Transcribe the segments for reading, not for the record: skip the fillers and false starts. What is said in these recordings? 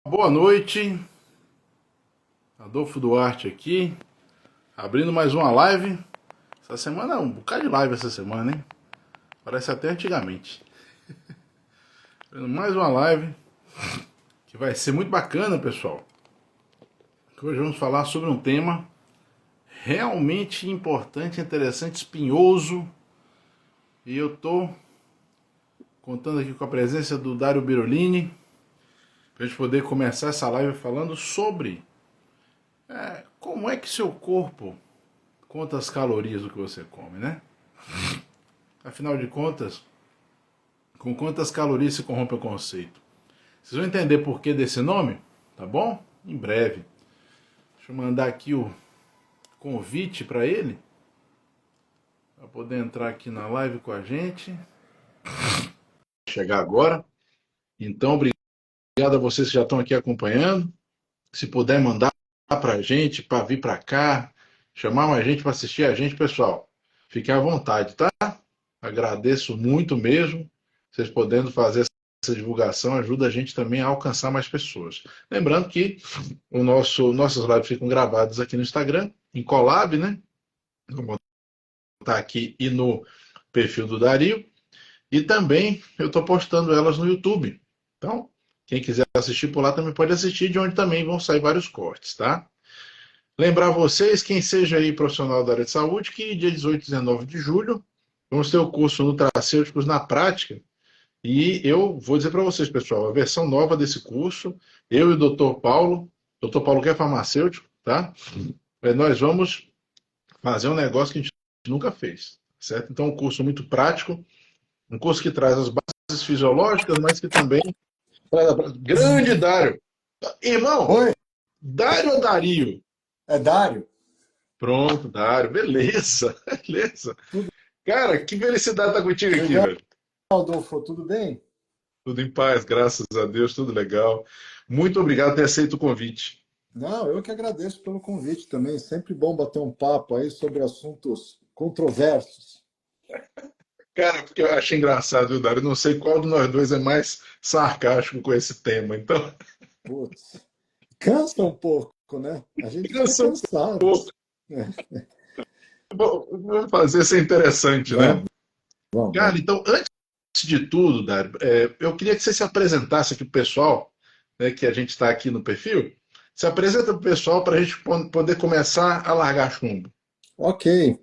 Boa noite, Adolfo Duarte aqui, abrindo mais uma live. Essa semana é um bocado de live essa semana, hein? Parece até antigamente. Abrindo mais uma live que vai ser muito bacana, pessoal. Que hoje vamos falar sobre um tema realmente importante, interessante, espinhoso. E eu tô contando aqui com a presença do Dário Birolini para a gente poder começar essa live falando sobre como é que seu corpo conta as calorias do que você come, né? Afinal de contas, com quantas calorias se corrompe o conceito? Vocês vão entender por que desse nome, tá bom? Em breve. Deixa eu mandar aqui o convite para ele, para poder entrar aqui na live com a gente. Chegar agora. Então, obrigado a vocês que já estão aqui acompanhando. Se puder mandar para a gente, para vir para cá, chamar mais gente para assistir a gente, pessoal, fiquem à vontade, tá? Agradeço muito mesmo. Vocês podendo fazer essa divulgação ajuda a gente também a alcançar mais pessoas. Lembrando que nossas lives ficam gravadas aqui no Instagram, em Collab, né? Vou botar aqui e no perfil do Dario. E também eu estou postando elas no YouTube. Então, quem quiser assistir por lá também pode assistir, de onde também vão sair vários cortes, tá? Lembrar vocês, quem seja aí profissional da área de saúde, que dia 18 e 19 de julho vamos ter o curso Nutracêuticos na Prática. E eu vou dizer para vocês, pessoal, a versão nova desse curso, eu e o Dr. Paulo que é farmacêutico, tá? Nós vamos fazer um negócio que a gente nunca fez, certo? Então, um curso muito prático, um curso que traz as bases fisiológicas, mas que também traz grande Dário. Irmão, Oi, Dário ou Dario? é Dário. Pronto, Dário, beleza, beleza. Tudo Cara, que felicidade estar contigo aqui, legal, velho. Adolfo? Tudo bem? Tudo em paz, graças a Deus, tudo legal. Muito obrigado por ter aceito o convite. Não, eu que agradeço pelo convite também. Sempre bom bater um papo aí sobre assuntos controversos. Cara, porque eu achei engraçado, viu, Dário? Eu não sei qual de nós dois é mais sarcástico com esse tema. Então, Putz, cansa um pouco, né? A gente eu fica sou um cansado. pouco. É, Vamos fazer ser interessante, né? vamos, vamos, Cara, vamos. então, antes de tudo, Dário, eu queria que você se apresentasse aqui para o pessoal, né, que a gente está aqui no perfil. Se apresenta para o pessoal para a gente poder começar a largar chumbo. Ok.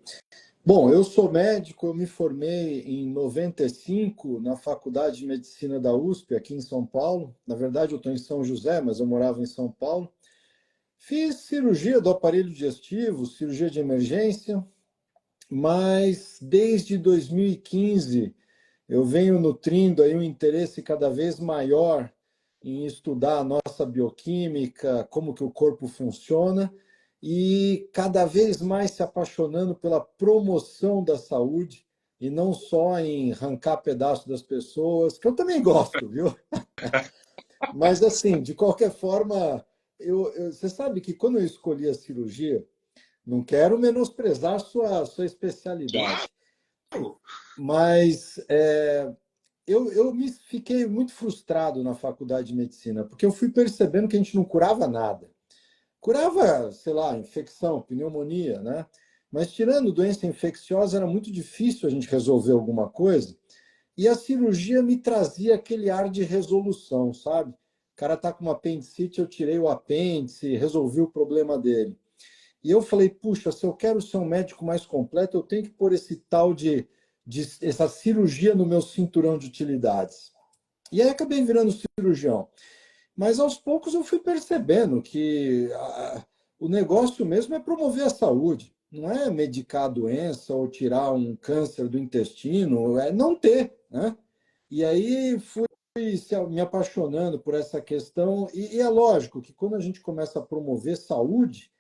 Bom, eu sou médico, eu me formei em 95 na Faculdade de Medicina da USP, aqui em São Paulo. Na verdade, eu estou em São José, mas eu morava em São Paulo. Fiz cirurgia do aparelho digestivo, cirurgia de emergência, mas desde 2015 eu venho nutrindo aí um interesse cada vez maior em estudar a nossa bioquímica, como que o corpo funciona e cada vez mais se apaixonando pela promoção da saúde e não só em arrancar pedaços das pessoas, que eu também gosto, viu? Mas assim, de qualquer forma, você sabe que quando eu escolhi a cirurgia, não quero menosprezar sua especialidade, mas eu me fiquei muito frustrado na faculdade de medicina, porque eu fui percebendo que a gente não curava nada. Curava, sei lá, infecção, pneumonia, né? Mas tirando doença infecciosa, era muito difícil a gente resolver alguma coisa. E a cirurgia me trazia aquele ar de resolução, sabe? O cara tá com uma apendicite, eu tirei o apêndice, resolvi o problema dele. E eu falei, puxa, se eu quero ser um médico mais completo, eu tenho que pôr esse tal de essa cirurgia no meu cinturão de utilidades. E aí acabei virando cirurgião. Mas aos poucos eu fui percebendo que o negócio mesmo é promover a saúde. Não é medicar a doença ou tirar um câncer do intestino, é não ter, né? E aí fui me apaixonando por essa questão. E é lógico que quando a gente começa a promover saúde,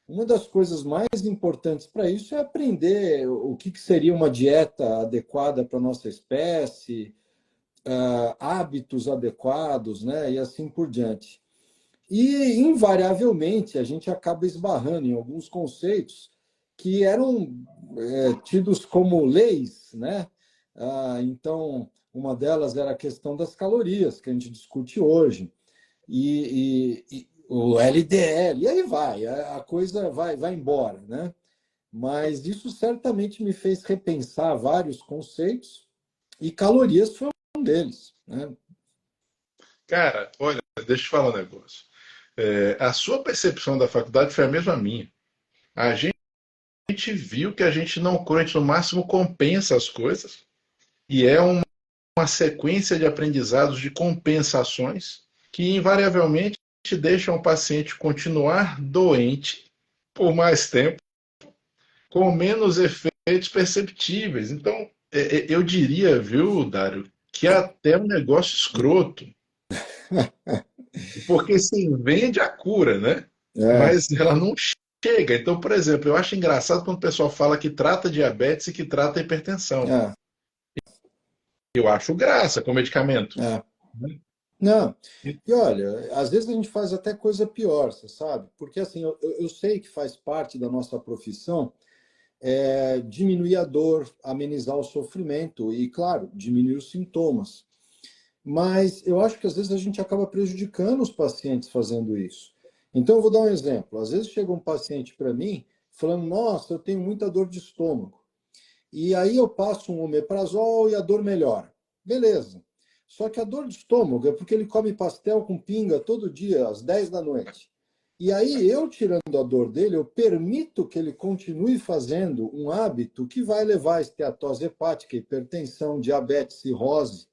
uma das coisas mais importantes para isso é aprender o que seria uma dieta adequada para a nossa espécie, hábitos adequados, né? E assim por diante. E, invariavelmente, a gente acaba esbarrando em alguns conceitos que eram tidos como leis, né? Então, uma delas era a questão das calorias, que a gente discute hoje. e o LDL, e aí vai, a coisa vai embora, né? Mas isso certamente me fez repensar vários conceitos e calorias foi um deles, né? Cara, olha, deixa eu te falar um negócio. A sua percepção da faculdade foi a mesma minha. A gente viu que a gente não cura, a gente no máximo compensa as coisas, e é uma sequência de aprendizados de compensações que invariavelmente deixam o paciente continuar doente por mais tempo, com menos efeitos perceptíveis. Então, eu diria, viu, Dário, que é até um negócio escroto, porque se vende a cura, né? É, Mas ela não chega. Então, por exemplo, eu acho engraçado quando o pessoal fala que trata diabetes e que trata hipertensão. é, Eu acho graça com medicamento. é. Não, e olha, às vezes a gente faz até coisa pior, você sabe? Porque assim, eu sei que faz parte da nossa profissão diminuir a dor, amenizar o sofrimento e, claro, diminuir os sintomas. Mas eu acho que às vezes a gente acaba prejudicando os pacientes fazendo isso. Então, eu vou dar um exemplo. Às vezes chega um paciente para mim falando: Nossa, eu tenho muita dor de estômago. E aí eu passo um omeprazol e a dor melhora. Beleza. Só que a dor de estômago é porque ele come pastel com pinga todo dia, às 10 da noite. E aí, eu tirando a dor dele, eu permito que ele continue fazendo um hábito que vai levar a esteatose hepática, hipertensão, diabetes, cirrose.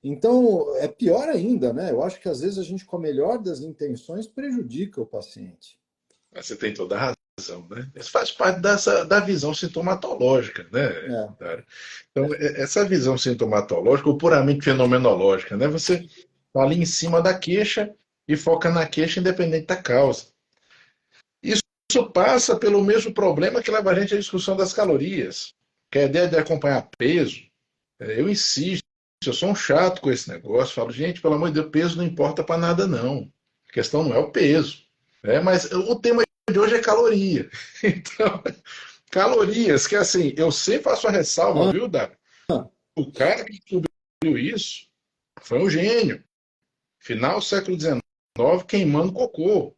Então, é pior ainda, né? Eu acho que às vezes a gente, com a melhor das intenções, prejudica o paciente. Você tem toda a razão, né? Isso faz parte da visão sintomatológica, né, É, Dário? Então, essa visão sintomatológica, ou puramente fenomenológica, né? Você está ali em cima da queixa e foca na queixa independente da causa. Isso passa pelo mesmo problema que leva a gente à discussão das calorias, que é a ideia de acompanhar peso. Eu insisto, eu sou um chato com esse negócio, falo, gente, pelo amor de Deus, peso não importa para nada, não. A questão não é o peso. Mas o tema de hoje é caloria. Então, calorias, que assim, eu sempre faço a ressalva, ah, viu, Dário? O cara que descobriu isso foi um gênio. Final do século XIX, queimando cocô.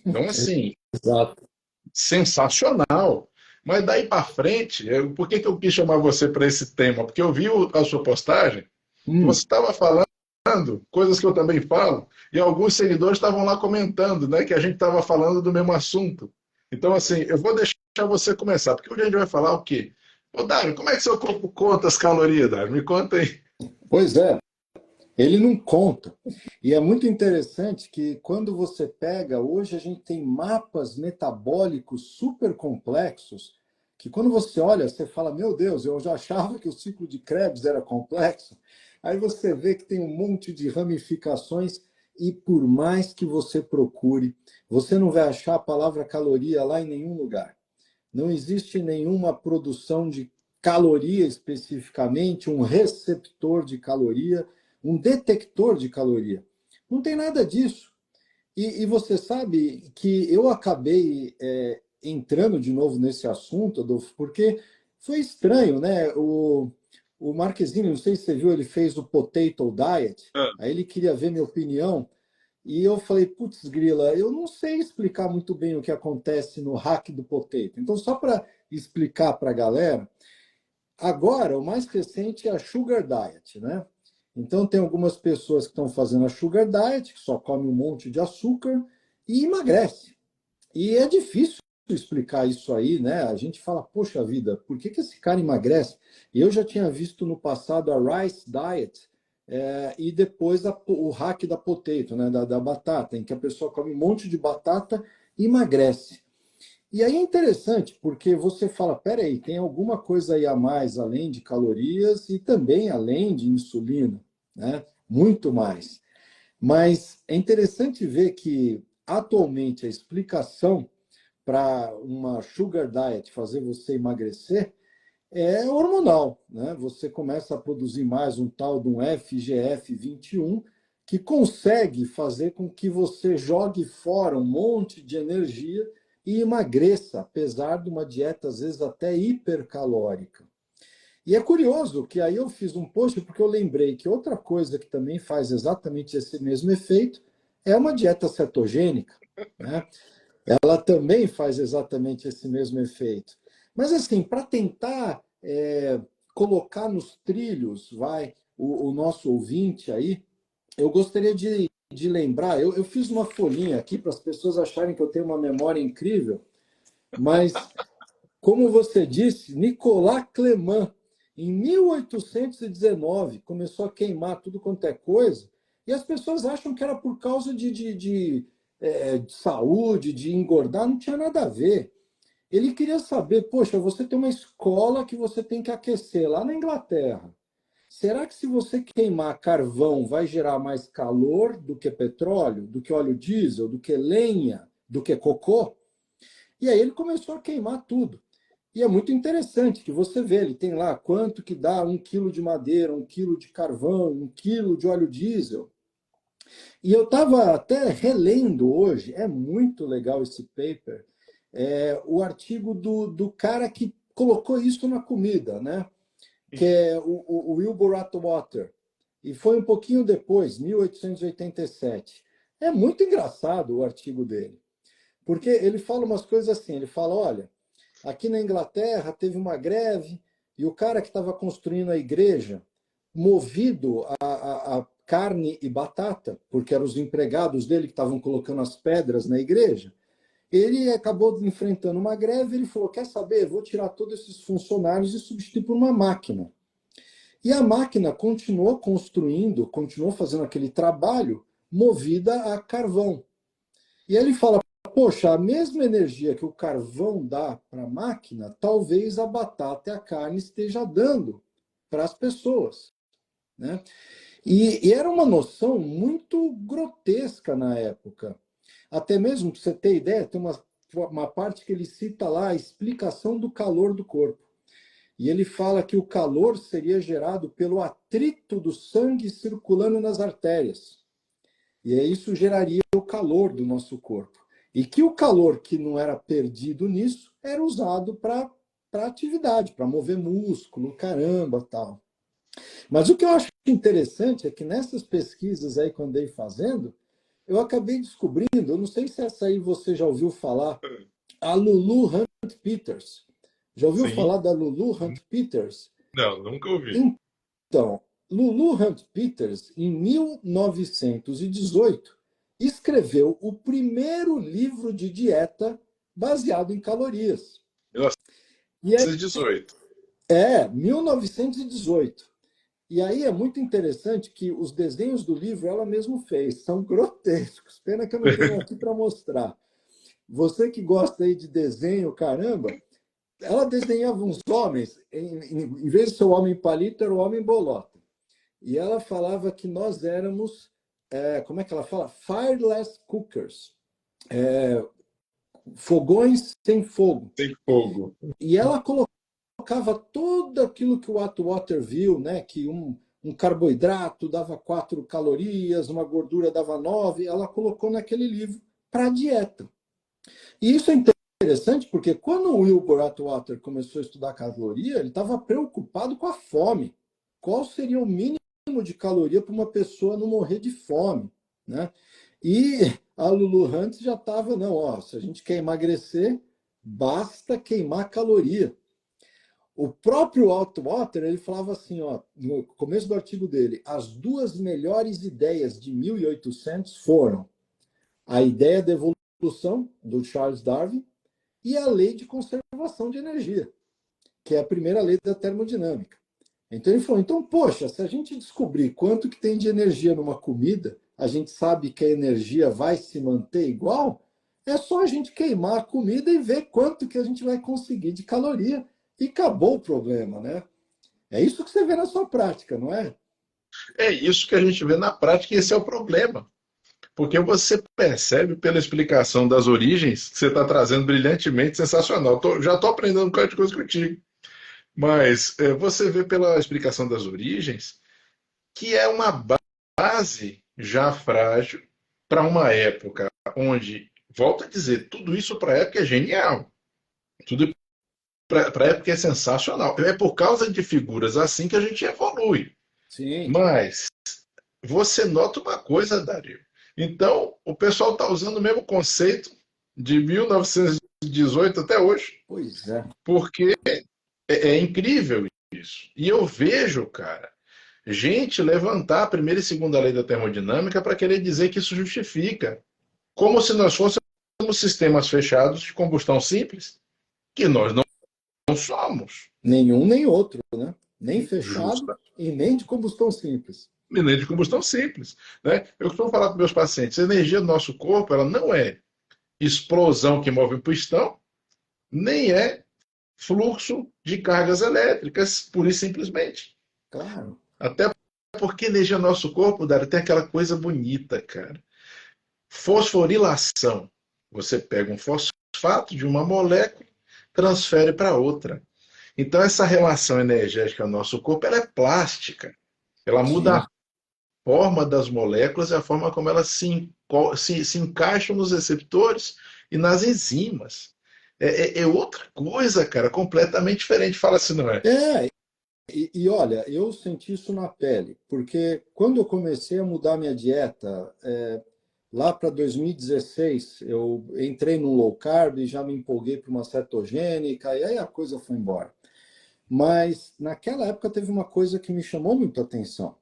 Então, assim, exato. sensacional. Mas daí para frente, por que eu quis chamar você para esse tema? Porque eu vi a sua postagem que você Hum, estava falando coisas que eu também falo, e alguns seguidores estavam lá comentando, né, que a gente estava falando do mesmo assunto. Então, assim, eu vou deixar você começar, porque hoje a gente vai falar o quê? Ô, Dário, como é que seu corpo conta as calorias, Dário? Me conta aí. pois é. Ele não conta. E é muito interessante que quando você pega, hoje a gente tem mapas metabólicos super complexos, que quando você olha, você fala, meu Deus, eu já achava que o ciclo de Krebs era complexo. Aí você vê que tem um monte de ramificações e por mais que você procure, você não vai achar a palavra caloria lá em nenhum lugar. Não existe nenhuma produção de caloria especificamente, um receptor de caloria, um detector de caloria. Não tem nada disso. E você sabe que eu acabei entrando de novo nesse assunto, Adolfo, porque foi estranho, né? O Marquezine, não sei se você viu, ele fez o Potato Diet, aí ele queria ver minha opinião, e eu falei, putz, grila, eu não sei explicar muito bem o que acontece no hack do potato. Então, só para explicar para a galera, agora o mais recente é a Sugar Diet, né? Então, tem algumas pessoas que estão fazendo a Sugar Diet, que só come um monte de açúcar e emagrece. E é difícil explicar isso aí, né? A gente fala, poxa vida, por que esse cara emagrece? Eu já tinha visto no passado a Rice Diet e depois o hack da potato, né? Da batata, em que a pessoa come um monte de batata e emagrece. E aí é interessante, porque você fala, peraí, tem alguma coisa aí a mais, além de calorias e também além de insulina, né? Muito mais. Mas é interessante ver que, atualmente, a explicação para uma sugar diet fazer você emagrecer é hormonal, né? Você começa a produzir mais um tal de um FGF21 que consegue fazer com que você jogue fora um monte de energia e emagreça, apesar de uma dieta às vezes até hipercalórica. E é curioso que aí eu fiz um post porque eu lembrei que outra coisa que também faz exatamente esse mesmo efeito É uma dieta cetogênica, né? Ela também faz exatamente esse mesmo efeito. Mas, assim, para tentar colocar nos trilhos, o nosso ouvinte aí, eu gostaria de lembrar, eu fiz uma folhinha aqui para as pessoas acharem que eu tenho uma memória incrível, mas, como você disse, Nicolas Clément, em 1819, começou a queimar tudo quanto é coisa, e as pessoas acham que era por causa de saúde, de engordar, não tinha nada a ver. Ele queria saber, poxa, você tem uma escola que você tem que aquecer lá na Inglaterra. Será que se você queimar carvão vai gerar mais calor do que petróleo, do que óleo diesel, do que lenha, do que cocô? E aí ele começou a queimar tudo. E é muito interessante que você vê, ele tem lá quanto que dá 1 quilo de madeira, 1 quilo de carvão, 1 quilo de óleo diesel. E eu estava até relendo hoje, é muito legal esse paper, o artigo do cara que colocou isso na comida, né? Que é o Wilbur Atwater. E foi um pouquinho depois, 1887. É muito engraçado o artigo dele, porque ele fala umas coisas assim, ele fala, olha, aqui na Inglaterra teve uma greve e o cara que estava construindo a igreja, movido a carne e batata, porque eram os empregados dele que estavam colocando as pedras na igreja, ele acabou enfrentando uma greve, ele falou, quer saber, vou tirar todos esses funcionários e substituir por uma máquina. E a máquina continuou construindo, continuou fazendo aquele trabalho movida a carvão. E ele fala, poxa, a mesma energia que o carvão dá para a máquina, talvez a batata e a carne esteja dando para as pessoas, né? E era uma noção muito grotesca na época. Até mesmo, para você ter ideia, tem uma parte que ele cita lá, a explicação do calor do corpo. E ele fala que o calor seria gerado pelo atrito do sangue circulando nas artérias. E aí isso geraria o calor do nosso corpo. E que o calor que não era perdido nisso era usado para atividade, para mover músculo, caramba, tal. Mas o que eu acho interessante é que nessas pesquisas aí que eu andei fazendo, eu acabei descobrindo, eu não sei se essa aí você já ouviu falar, a Lulu Hunt Peters. Já ouviu Sim. falar da Lulu Hunt Peters? Não, nunca ouvi. Então, Lulu Hunt Peters, em 1918, escreveu o primeiro livro de dieta baseado em calorias. 1918. 1918. E aí é muito interessante que os desenhos do livro ela mesma fez, são grotescos. Pena que eu não tenho aqui para mostrar. Você que gosta aí de desenho, caramba, ela desenhava uns homens, em vez de ser o homem palito, era o homem bolota. E ela falava que nós éramos, como é que ela fala? Fireless cookers, fogões sem fogo. Tem fogo. E ela colocava tudo aquilo que o Atwater viu, né? Que um carboidrato dava 4 calorias, uma gordura dava 9, ela colocou naquele livro para dieta. E isso é interessante porque quando o Wilbur Atwater começou a estudar caloria, ele estava preocupado com a fome. Qual seria o mínimo de caloria para uma pessoa não morrer de fome, né? E a Lulu Hunt já estava, não, ó, se a gente quer emagrecer, basta queimar caloria. O próprio Atwater, ele falava assim, ó, no começo do artigo dele, as duas melhores ideias de 1800 foram a ideia da evolução, do Charles Darwin, e a lei de conservação de energia, que é a primeira lei da termodinâmica. Então ele falou, então, poxa, se a gente descobrir quanto que tem de energia numa comida, a gente sabe que a energia vai se manter igual, é só a gente queimar a comida e ver quanto que a gente vai conseguir de caloria e acabou o problema, né? É isso que você vê na sua prática, não é? É isso que a gente vê na prática e esse é o problema. Porque você percebe pela explicação das origens que você está trazendo brilhantemente, sensacional. Já estou aprendendo um bocado de coisa contigo. Mas você vê pela explicação das origens que é uma base já frágil para uma época onde, volto a dizer, tudo isso para a época é genial. Tudo para a época é sensacional. É por causa de figuras assim que a gente evolui. Sim, Mas você nota uma coisa, Dario. Então, o pessoal está usando o mesmo conceito de 1918 até hoje, Pois é. porque é incrível isso. E eu vejo, cara, gente levantar a primeira e segunda lei da termodinâmica para querer dizer que isso justifica, como se nós fôssemos sistemas fechados de combustão simples, que nós não somos. Nenhum nem outro, né? Nem fechado Justa. e nem de combustão simples. E nem de combustão simples. Né? Eu costumo falar para meus pacientes: a energia do nosso corpo ela não é explosão que move o pistão, nem é fluxo de cargas elétricas, pura e simplesmente. Claro. Até porque a energia do nosso corpo, Dário, tem aquela coisa bonita, cara. Fosforilação. Você pega um fosfato de uma molécula, transfere para outra. Então, essa relação energética do nosso corpo ela é plástica. Ela muda Sim. a forma das moléculas e a forma como elas se encaixam nos receptores e nas enzimas. É outra coisa, cara, completamente diferente. Fala assim, não é? É, e olha, eu senti isso na pele, porque quando eu comecei a mudar minha dieta, lá para 2016, eu entrei no low carb e já me empolguei para uma cetogênica, e aí a coisa foi embora. Mas naquela época teve uma coisa que me chamou muito a atenção.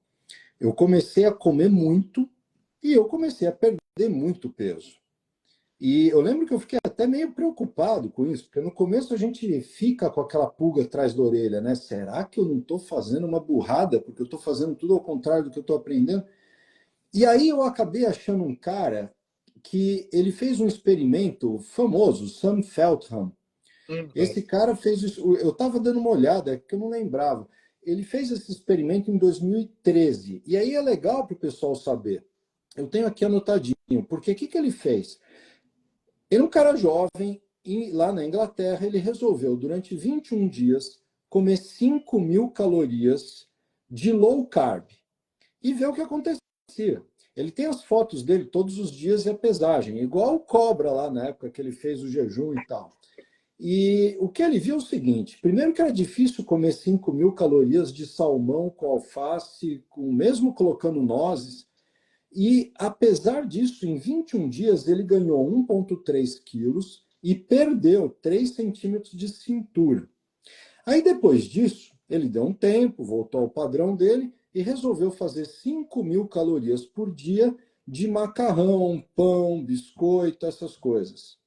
Eu comecei a comer muito e eu comecei a perder muito peso. E eu lembro que eu fiquei até meio preocupado com isso, porque no começo a gente fica com aquela pulga atrás da orelha, né? Será que eu não estou fazendo uma burrada, porque eu estou fazendo tudo ao contrário do que eu estou aprendendo? E aí eu acabei achando um cara que ele fez um experimento famoso, Sam Feltham. Uhum. Esse cara fez isso, eu estava dando uma olhada, que eu não lembrava. Ele fez esse experimento em 2013. E aí é legal para o pessoal saber. Eu tenho aqui anotadinho, porque o que ele fez? Ele é um cara jovem e lá na Inglaterra ele resolveu, durante 21 dias, comer 5.000 calorias de low carb e ver o que acontecia. Ele tem as fotos dele todos os dias e a pesagem, igual o Cobra lá na época que ele fez o jejum e tal. E o que ele viu é o seguinte: primeiro, que era difícil comer 5.000 calorias de salmão com alface, mesmo colocando nozes. E, apesar disso, em 21 dias, ele ganhou 1,3 quilos e perdeu 3 centímetros de cintura. Aí, depois disso, ele deu um tempo, voltou ao padrão dele e resolveu fazer 5.000 calorias por dia de macarrão, pão, biscoito, essas coisas.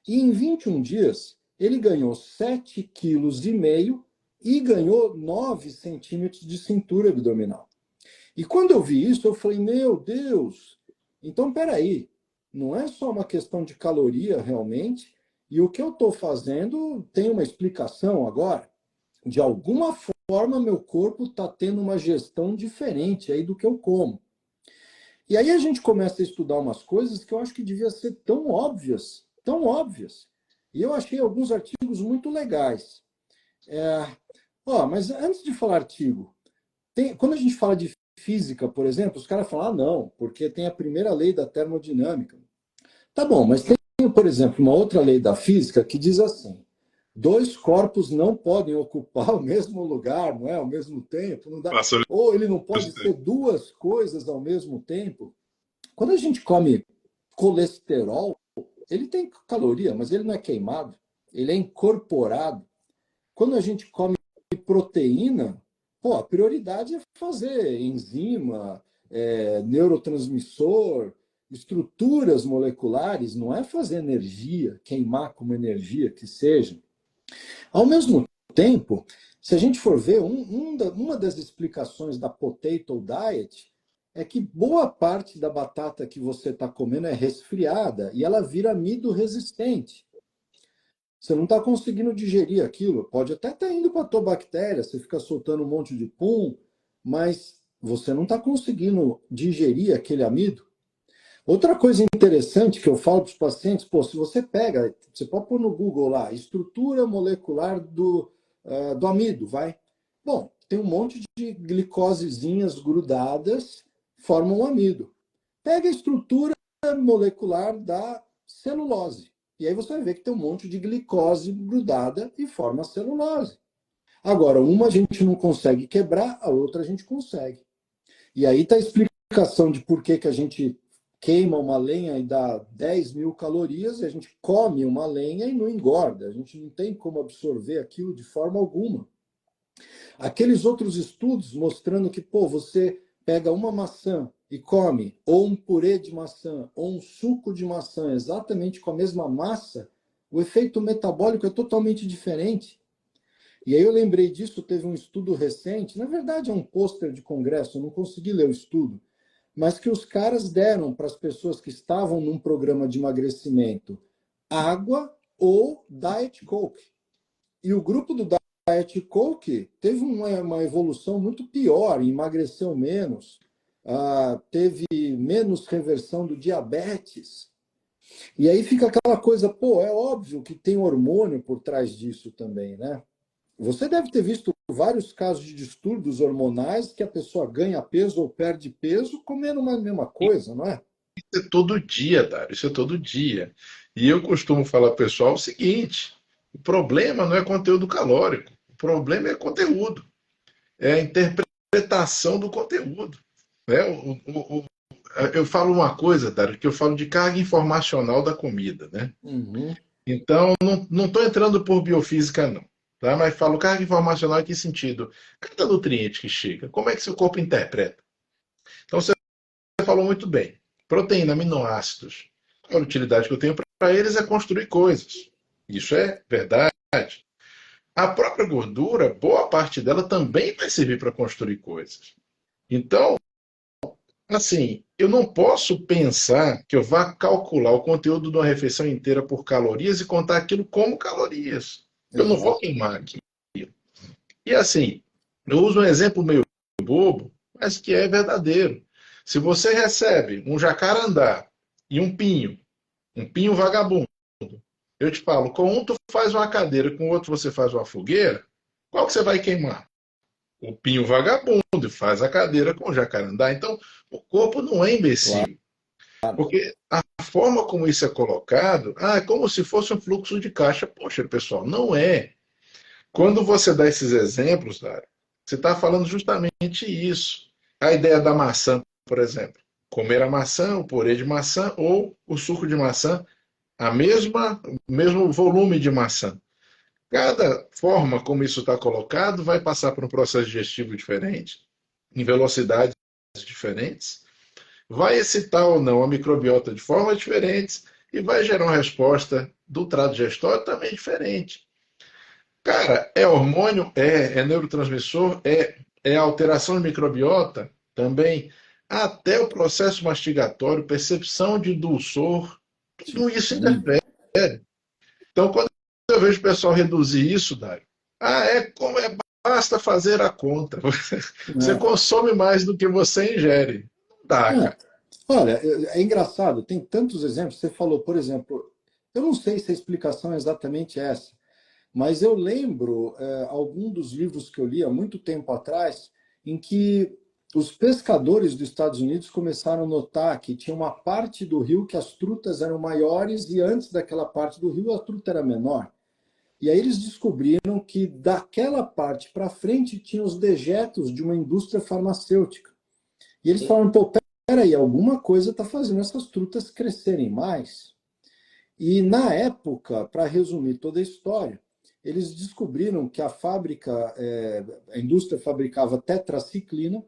E em 21 dias, ele ganhou 7,5 kg e ganhou 9 centímetros de cintura abdominal. E quando eu vi isso, eu falei, meu Deus, então peraí, não é só uma questão de caloria realmente, e o que eu estou fazendo tem uma explicação agora. De alguma forma, meu corpo está tendo uma gestão diferente aí do que eu como. E aí a gente começa a estudar umas coisas que eu acho que devia ser tão óbvias, tão óbvias. E eu achei alguns artigos muito legais. Mas antes de falar artigo, quando a gente fala de física, por exemplo, os caras falam, não, porque tem a primeira lei da termodinâmica. Tá bom, mas tem, por exemplo, uma outra lei da física que diz assim: dois corpos não podem ocupar o mesmo lugar, não é? Ao mesmo tempo, não dá. Passou. Ou ele não pode ser duas coisas ao mesmo tempo. Quando a gente come colesterol, ele tem caloria, mas ele não é queimado, ele é incorporado. Quando a gente come proteína, pô, a prioridade é fazer enzima, neurotransmissor, estruturas moleculares, não é fazer energia, queimar como energia que seja. Ao mesmo tempo, se a gente for ver, uma das explicações da potato diet é que boa parte da batata que você está comendo é resfriada e ela vira amido resistente. Você não está conseguindo digerir aquilo. Pode até estar indo para a tua bactéria, você fica soltando um monte de pum, mas você não está conseguindo digerir aquele amido. Outra coisa interessante que eu falo para os pacientes, pô, se você pega, você pode pôr no Google lá, estrutura molecular do amido, vai. Bom, tem um monte de glicosezinhas grudadas, formam um amido. Pega a estrutura molecular da celulose. E aí você vai ver que tem um monte de glicose grudada e forma celulose. Agora, uma a gente não consegue quebrar, a outra a gente consegue. E aí está a explicação de por que a gente queima uma lenha e dá 10.000 calorias, e a gente come uma lenha e não engorda. A gente não tem como absorver aquilo de forma alguma. Aqueles outros estudos mostrando que, pô, você pega uma maçã e come, ou um purê de maçã, ou um suco de maçã, exatamente com a mesma massa, o efeito metabólico é totalmente diferente. E aí eu lembrei disso, teve um estudo recente, na verdade é um pôster de congresso, eu não consegui ler o estudo, mas que os caras deram para as pessoas que estavam num programa de emagrecimento água ou Diet Coke. E o grupo do Diet Coke teve uma evolução muito pior, emagreceu menos, teve menos reversão do diabetes. E aí fica aquela coisa, pô, é óbvio que tem hormônio por trás disso também, né? Você deve ter visto vários casos de distúrbios hormonais que a pessoa ganha peso ou perde peso comendo a mesma coisa, não é? Isso é todo dia, Dário, isso é todo dia. E eu costumo falar para o pessoal o seguinte: o problema não é conteúdo calórico, o problema é conteúdo, é a interpretação do conteúdo. Né? Eu falo uma coisa, Dário, que eu falo de carga informacional da comida, né? Uhum, Então, não estou entrando por biofísica, não. Tá? Mas falo carga informacional em que sentido? Cada nutriente que chega, como é que seu corpo interpreta? Então, você falou muito bem. Proteína, aminoácidos. A utilidade que eu tenho para eles é construir coisas. Isso é verdade. A própria gordura, boa parte dela também vai servir para construir coisas. Então, assim, eu não posso pensar que eu vá calcular o conteúdo de uma refeição inteira por calorias e contar aquilo como calorias. Eu não vou exato. queimar aqui. E assim, eu uso um exemplo meio bobo, mas que é verdadeiro. Se você recebe um jacarandá e um pinho vagabundo, eu te falo, com um tu faz uma cadeira, com o outro você faz uma fogueira, qual que você vai queimar? O pinho vagabundo faz a cadeira com o jacarandá. Então, o corpo não é Claro. imbecil. Porque a forma como isso é colocado, é como se fosse um fluxo de caixa. Poxa, pessoal, não é. Quando você dá esses exemplos, Dário, você está falando justamente isso. A ideia da maçã, por exemplo. Comer a maçã, o purê de maçã ou o suco de maçã, o mesmo volume de maçã. Cada forma como isso está colocado vai passar por um processo digestivo diferente, em velocidades diferentes, vai excitar ou não a microbiota de formas diferentes e vai gerar uma resposta do trato digestório também diferente. Cara, é hormônio? É neurotransmissor? É alteração de microbiota? Também. Até o processo mastigatório, percepção de dulçor, tudo isso Sim. interfere. Então, quando eu vejo o pessoal reduzir isso, Dário, basta fazer a conta. Você É. consome mais do que você ingere. Não dá, É. cara. Olha, é engraçado, tem tantos exemplos. Você falou, por exemplo, eu não sei se a explicação é exatamente essa, mas eu lembro algum dos livros que eu li há muito tempo atrás, em que os pescadores dos Estados Unidos começaram a notar que tinha uma parte do rio que as trutas eram maiores e antes daquela parte do rio a truta era menor. E aí eles descobriram que daquela parte para frente tinha os dejetos de uma indústria farmacêutica. E eles falaram, pô, peraí, alguma coisa está fazendo essas trutas crescerem mais. E na época, para resumir toda a história, eles descobriram que a fábrica, a indústria fabricava tetraciclina,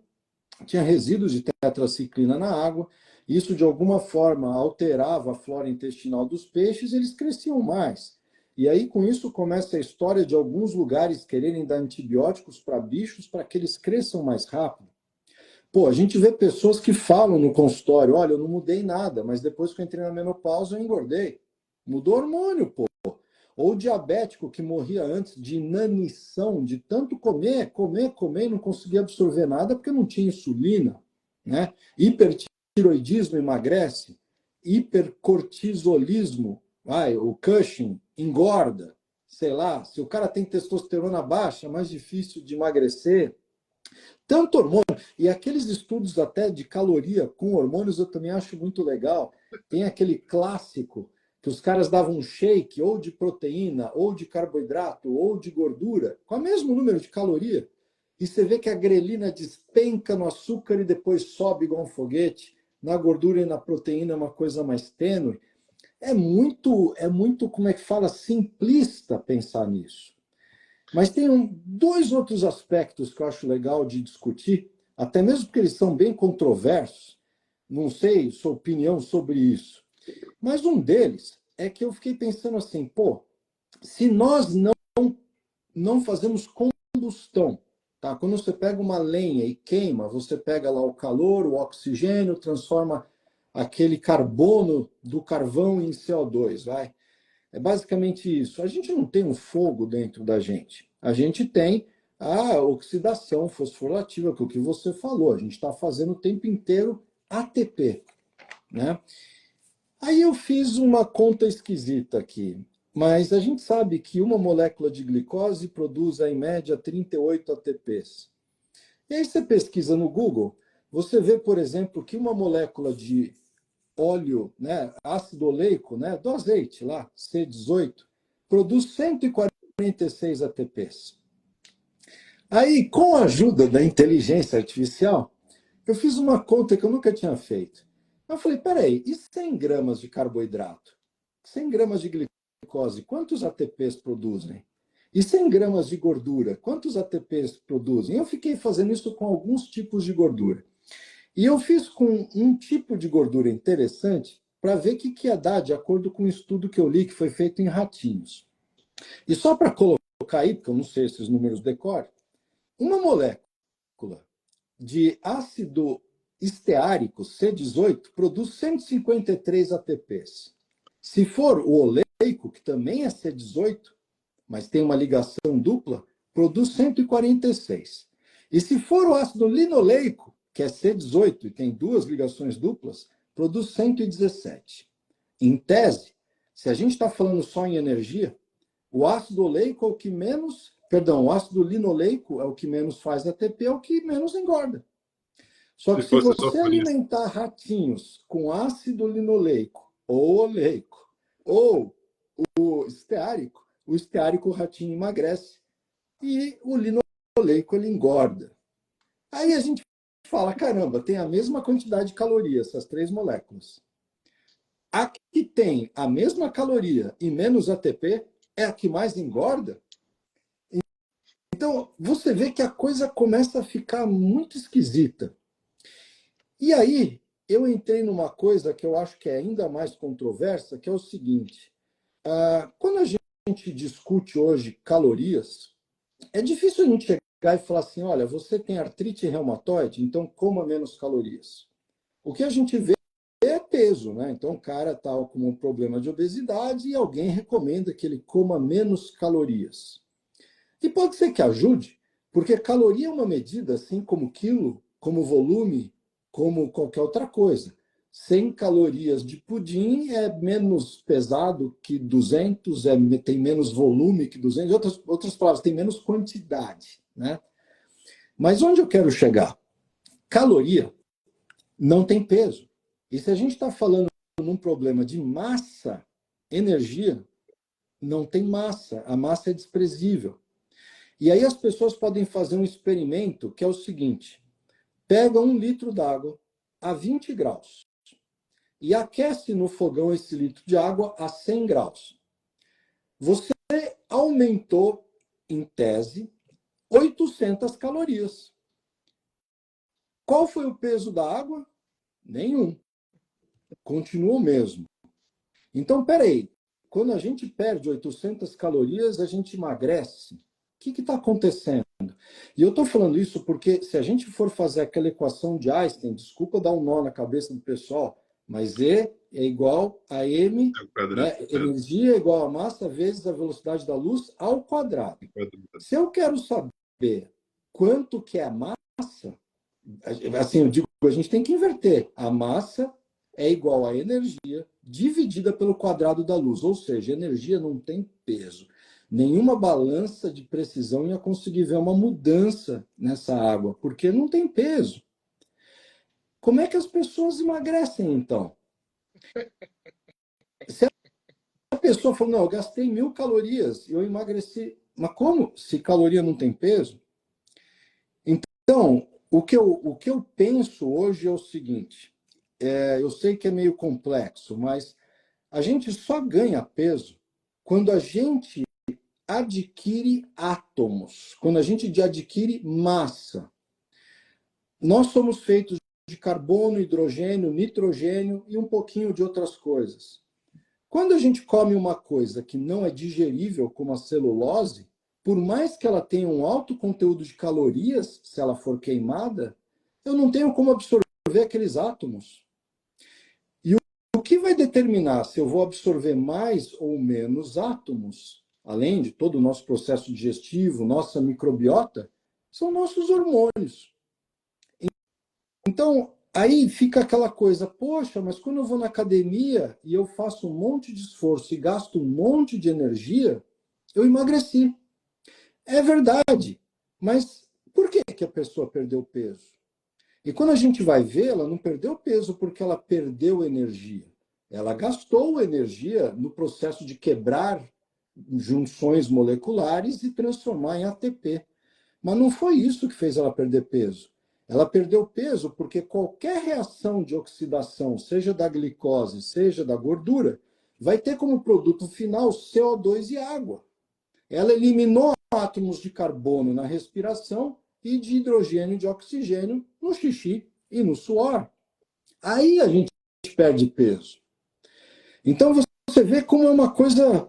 tinha resíduos de tetraciclina na água, isso de alguma forma alterava a flora intestinal dos peixes, eles cresciam mais. E aí, com isso, começa a história de alguns lugares quererem dar antibióticos para bichos para que eles cresçam mais rápido. Pô, a gente vê pessoas que falam no consultório, olha, eu não mudei nada, mas depois que eu entrei na menopausa eu engordei. Mudou hormônio, pô. Ou diabético que morria antes de inanição, de tanto comer, comer, comer e não conseguia absorver nada porque não tinha insulina, né? Hipertiroidismo emagrece, hipercortisolismo, o Cushing engorda, sei lá, se o cara tem testosterona baixa, é mais difícil de emagrecer. Tanto hormônio, e aqueles estudos até de caloria com hormônios eu também acho muito legal. Tem aquele clássico que os caras davam um shake ou de proteína, ou de carboidrato, ou de gordura, com o mesmo número de caloria. E você vê que a grelina despenca no açúcar e depois sobe igual um foguete. na gordura e na proteína é uma coisa mais tênue. É muito, como é que fala, simplista pensar nisso. Mas tem dois outros aspectos que eu acho legal de discutir, até mesmo porque eles são bem controversos. Não sei sua opinião sobre isso. Mas um deles é que eu fiquei pensando assim, pô, se nós não fazemos combustão, tá? Quando você pega uma lenha e queima, você pega lá o calor, o oxigênio, transforma aquele carbono do carvão em CO2, vai? É basicamente isso. A gente não tem um fogo dentro da gente. A gente tem a oxidação fosforilativa, que é o que você falou. A gente está fazendo o tempo inteiro ATP, né? Aí eu fiz uma conta esquisita aqui, mas a gente sabe que uma molécula de glicose produz, em média, 38 ATPs. E aí você pesquisa no Google, você vê, por exemplo, que uma molécula de óleo, né, ácido oleico, né, do azeite lá, C18, produz 146 ATPs. Aí, com a ajuda da inteligência artificial, eu fiz uma conta que eu nunca tinha feito. Eu falei, peraí, e 100 gramas de carboidrato? 100 gramas de glicose, quantos ATPs produzem? E 100 gramas de gordura, quantos ATPs produzem? Eu fiquei fazendo isso com alguns tipos de gordura. E eu fiz com um tipo de gordura interessante para ver o que ia dar, de acordo com um estudo que eu li, que foi feito em ratinhos. E só para colocar aí, porque eu não sei esses números decor, uma molécula de ácido esteárico, C18, produz 153 ATPs. Se for o oleico, que também é C18, mas tem uma ligação dupla, produz 146. E se for o ácido linoleico, que é C18 e tem duas ligações duplas, produz 117. Em tese, se a gente está falando só em energia, o ácido oleico é o que menos, perdão, o ácido linoleico é o que menos faz ATP, é o que menos engorda. Só que Se se fosse só você por isso. alimentar ratinhos com ácido linoleico ou oleico, ou o esteárico o ratinho emagrece e o linoleico ele engorda. Aí a gente fala, caramba, tem a mesma quantidade de calorias, essas três moléculas. A que tem a mesma caloria e menos ATP é a que mais engorda? Então, você vê que a coisa começa a ficar muito esquisita. E aí, eu entrei numa coisa que eu acho que é ainda mais controversa, que é o seguinte. Quando a gente discute hoje calorias, é difícil a gente chegar e falar assim, olha, você tem artrite reumatoide, então coma menos calorias. O que a gente vê é peso, né? Então o cara está com um problema de obesidade e alguém recomenda que ele coma menos calorias. E pode ser que ajude, porque caloria é uma medida, assim como quilo, como volume, como qualquer outra coisa. 100 calorias de pudim é menos pesado que 200, tem menos volume que 200, outras palavras, tem menos quantidade, né? Mas onde eu quero chegar? Caloria não tem peso. E se a gente está falando num problema de massa, energia, não tem massa. A massa é desprezível. E aí as pessoas podem fazer um experimento que é o seguinte: pega 1 litro d'água a 20 graus e aquece no fogão esse litro de água a 100 graus. Você aumentou, em tese, 800 calorias. Qual foi o peso da água? Nenhum. Continua o mesmo. Então, peraí. Quando a gente perde 800 calorias, a gente emagrece. O que está acontecendo? E eu estou falando isso porque se a gente for fazer aquela equação de Einstein, desculpa dar um nó na cabeça do pessoal, mas E é igual a M, né? Energia é igual a massa vezes a velocidade da luz ao quadrado. Se eu quero saber quanto que é a massa, assim, eu digo, a gente tem que inverter. A massa é igual a energia dividida pelo quadrado da luz, ou seja, energia não tem peso. Nenhuma balança de precisão ia conseguir ver uma mudança nessa água, porque não tem peso. Como é que as pessoas emagrecem, então? Se a pessoa falou, não, eu gastei 1.000 calorias, eu emagreci. Mas como? Se caloria não tem peso? Então, o que eu penso hoje é o seguinte, eu sei que é meio complexo, mas a gente só ganha peso quando a gente adquire átomos, quando a gente adquire massa. Nós somos feitos de carbono, hidrogênio, nitrogênio e um pouquinho de outras coisas. Quando a gente come uma coisa que não é digerível, como a celulose, por mais que ela tenha um alto conteúdo de calorias, se ela for queimada, eu não tenho como absorver aqueles átomos. E o que vai determinar se eu vou absorver mais ou menos átomos, além de todo o nosso processo digestivo, nossa microbiota, são nossos hormônios. Então, aí fica aquela coisa, poxa, mas quando eu vou na academia e eu faço um monte de esforço e gasto um monte de energia, eu emagreci. É verdade, mas por que que a pessoa perdeu peso? E quando a gente vai ver, ela não perdeu peso porque ela perdeu energia. Ela gastou energia no processo de quebrar junções moleculares e transformar em ATP. Mas não foi isso que fez ela perder peso. Ela perdeu peso porque qualquer reação de oxidação, seja da glicose, seja da gordura, vai ter como produto final CO2 e água. Ela eliminou átomos de carbono na respiração e de hidrogênio e de oxigênio no xixi e no suor. Aí a gente perde peso. Então você vê como é uma coisa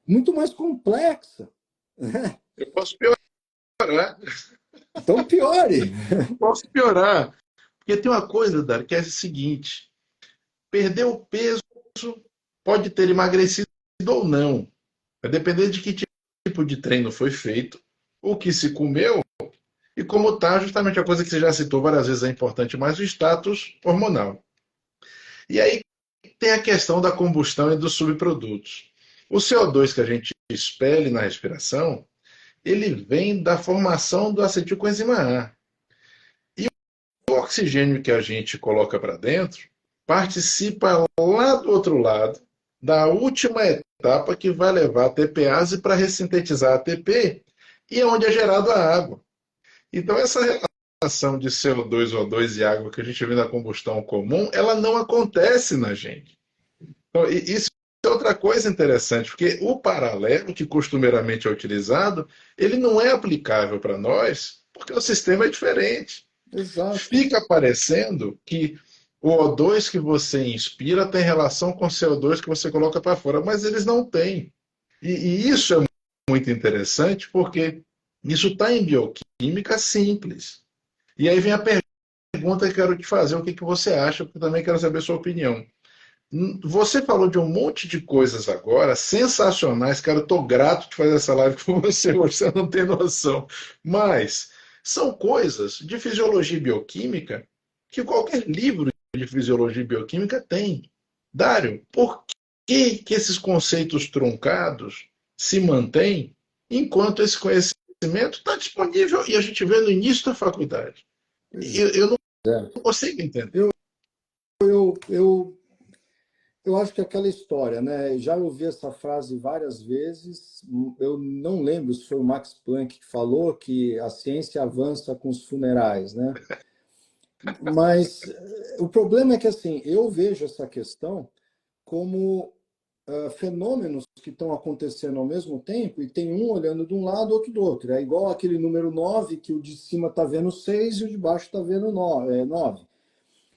muito mais complexa. Né? Eu posso piorar. Então piore. Eu posso piorar. Porque tem uma coisa, Dário, que é a seguinte: perder o peso pode ter emagrecido ou não. Vai depender de que tipo de treino foi feito, o que se comeu e como está justamente a coisa que você já citou várias vezes é importante, mas o status hormonal. E aí tem a questão da combustão e dos subprodutos. O CO2 que a gente expele na respiração, ele vem da formação do acetilcoenzima A. E o oxigênio que a gente coloca para dentro participa lá do outro lado da última etapa que vai levar a TPase para ressintetizar a ATP e é onde é gerado a água. Então essa relação de CO2, O2 e água que a gente vê na combustão comum, ela não acontece na gente. Então, isso é outra coisa interessante, porque o paralelo que costumeiramente é utilizado, ele não é aplicável para nós, porque o sistema é diferente. Exato. Fica parecendo que o O2 que você inspira tem relação com o CO2 que você coloca para fora, mas eles não têm. E isso é muito interessante porque isso está em bioquímica simples. E aí vem a pergunta que eu quero te fazer, o que, que você acha, porque eu também quero saber a sua opinião. Você falou de um monte de coisas agora, sensacionais, cara. Eu estou grato de fazer essa live com você hoje, você não tem noção. Mas são coisas de fisiologia e bioquímica que qualquer livro de fisiologia e bioquímica tem. Dário, por que esses conceitos truncados se mantêm enquanto esse conhecimento está disponível e a gente vê no início da faculdade? Pois Eu não é. consigo entender. Eu, eu, eu, eu acho que aquela história, né? Já ouvi essa frase várias vezes. Eu não lembro se foi o Max Planck que falou que a ciência avança com os funerais, né? Mas o problema é que assim, eu vejo essa questão como fenômenos que estão acontecendo ao mesmo tempo e tem um olhando de um lado, outro do outro. É igual aquele número 9 que o de cima está vendo 6 e o de baixo está vendo 9.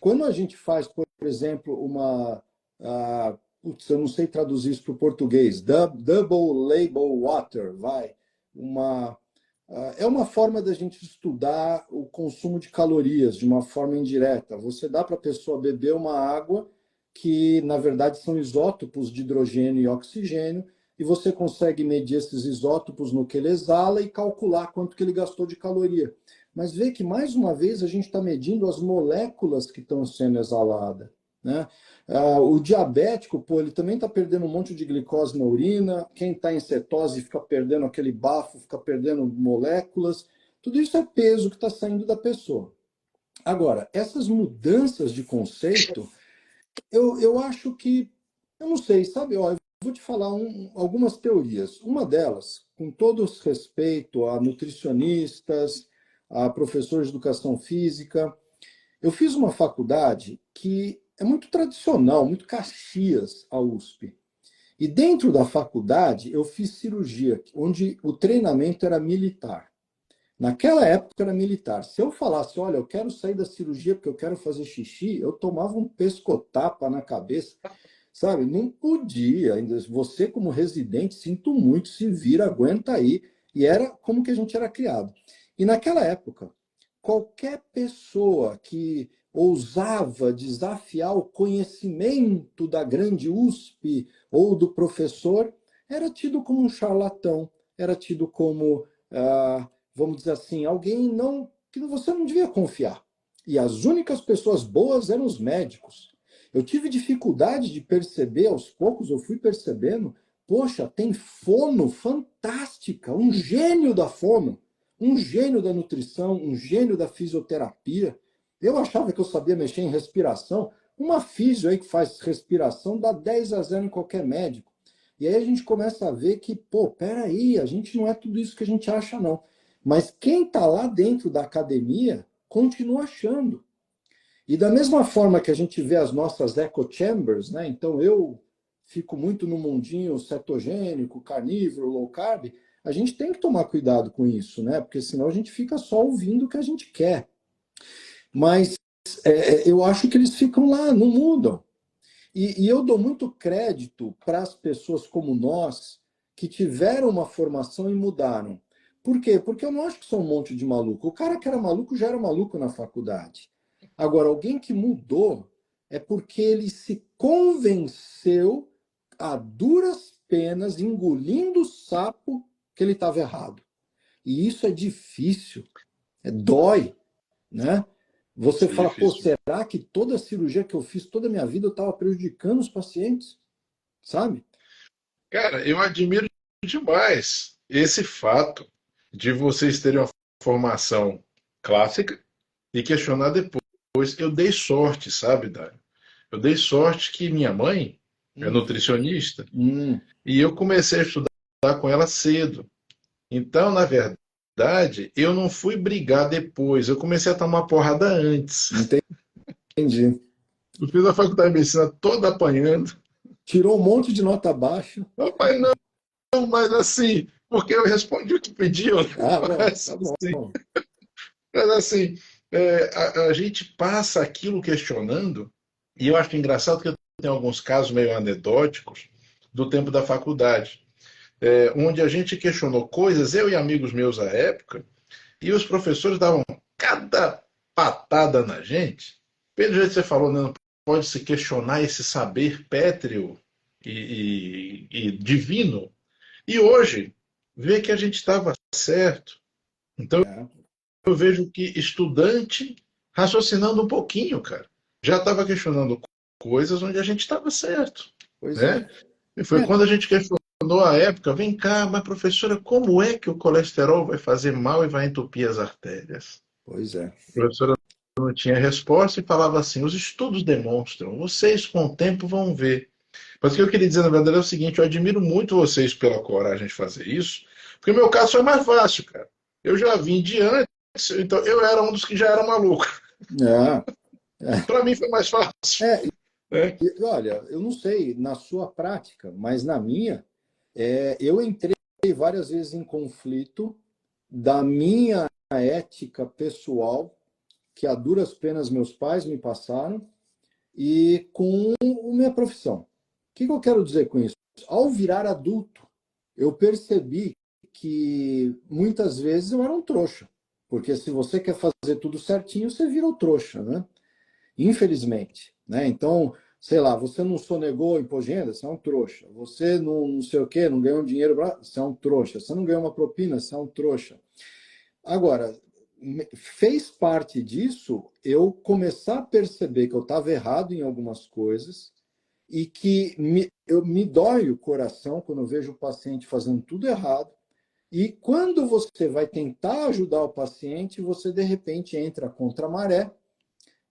Quando a gente faz, por exemplo, putz, eu não sei traduzir isso para o português, double label water, vai, uma, é uma forma da gente estudar o consumo de calorias de uma forma indireta. Você dá para a pessoa beber uma água que, na verdade, são isótopos de hidrogênio e oxigênio, e você consegue medir esses isótopos no que ele exala e calcular quanto que ele gastou de caloria. Mas vê que, mais uma vez, a gente está medindo as moléculas que estão sendo exaladas. Né? O diabético, pô, ele também está perdendo um monte de glicose na urina. Quem está em cetose fica perdendo aquele bafo, fica perdendo moléculas. Tudo isso é peso que está saindo da pessoa. Agora, essas mudanças de conceito, eu acho que, eu não sei, sabe? Ó, eu vou te falar algumas teorias. Uma delas, com todo respeito a nutricionistas, a professores de educação física, Eu fiz uma faculdade que é muito tradicional, muito Caxias, a USP. E dentro da faculdade, eu fiz cirurgia, onde o treinamento era militar. Naquela época era militar. Se eu falasse, olha, eu quero sair da cirurgia porque eu quero fazer xixi, eu tomava um pescotapa na cabeça, sabe? Não podia. Ainda você, como residente, sinto muito, se vira, aguenta aí. E era como que a gente era criado. E naquela época, qualquer pessoa que ousava desafiar o conhecimento da grande USP ou do professor era tido como um charlatão, era tido como, vamos dizer assim, alguém não que você não devia confiar. E as únicas pessoas boas eram os médicos. Eu tive dificuldade de perceber, aos poucos eu fui percebendo, poxa, tem fono fantástica, um gênio da fono, um gênio da nutrição, um gênio da fisioterapia. Eu achava que eu sabia mexer em respiração. Uma físio aí que faz respiração dá 10-0 em qualquer médico. E aí a gente começa a ver que, pô, peraí, a gente não é tudo isso que a gente acha, não. Mas quem está lá dentro da academia continua achando. E da mesma forma que a gente vê as nossas echo chambers, né? Então eu fico muito no mundinho cetogênico, carnívoro, low carb, a gente tem que tomar cuidado com isso, né? Porque senão a gente fica só ouvindo o que a gente quer. Mas eu acho que eles ficam lá, não mudam. E eu dou muito crédito para as pessoas como nós que tiveram uma formação e mudaram. Por quê? Porque eu não acho que são um monte de maluco. O cara que era maluco já era maluco na faculdade. Agora, alguém que mudou é porque ele se convenceu a duras penas, engolindo o sapo, que ele estava errado. E isso é difícil, dói, né? Você Isso é fala, pô, difícil. será que toda a cirurgia que eu fiz toda a minha vida eu estava prejudicando os pacientes? Sabe? Cara, eu admiro demais esse fato de vocês terem uma formação clássica e questionar depois. Eu dei sorte, sabe, Dário? Eu dei sorte que minha mãe é Hum, nutricionista hum, e eu comecei a estudar com ela cedo. Então, na verdade, eu não fui brigar depois, eu comecei a tomar porrada antes. entendi. Eu fiz a faculdade de medicina toda apanhando. Tirou um monte de nota baixa. Papai, não, mas assim, porque eu respondi o que pediam. Ah, bom, Mas tá bom. assim, mas, assim a gente passa aquilo questionando, e eu acho engraçado que eu tenho alguns casos meio anedóticos do tempo da faculdade, onde a gente questionou coisas, eu e amigos meus à época, e os professores davam cada patada na gente. Pelo jeito que você falou, né, não pode se questionar esse saber pétreo e divino. E hoje, vê que a gente estava certo. Então, É, eu vejo que estudante raciocinando um pouquinho, cara, já estava questionando coisas onde a gente estava certo, pois é. né? E foi quando a gente questionou a época, vem cá, mas professora, como é que o colesterol vai fazer mal e vai entupir as artérias? Pois é. A professora não tinha resposta e falava assim, os estudos demonstram, vocês com o tempo vão ver. Mas o que eu queria dizer, na verdade, é o seguinte, eu admiro muito vocês pela coragem de fazer isso, porque o meu caso foi mais fácil, cara. Eu já vim de antes, então eu era um dos que já era maluco. É, Para mim foi mais fácil, é, né? olha, eu não sei na sua prática, mas na minha, eu entrei várias vezes em conflito da minha ética pessoal, que a duras penas meus pais me passaram, e com a minha profissão. O que eu quero dizer com isso? Ao virar adulto, eu percebi que muitas vezes eu era um trouxa. Porque se você quer fazer tudo certinho, você vira o trouxa, né? Infelizmente, né? Então, sei lá, você não sonegou imposto de renda, você é um trouxa. Você não sei o quê, não ganhou dinheiro, você é um trouxa. Você não ganhou uma propina, você é um trouxa. Agora, fez parte disso eu começar a perceber que eu estava errado em algumas coisas e que me dói o coração quando eu vejo o paciente fazendo tudo errado. E quando você vai tentar ajudar o paciente, você de repente entra contra a maré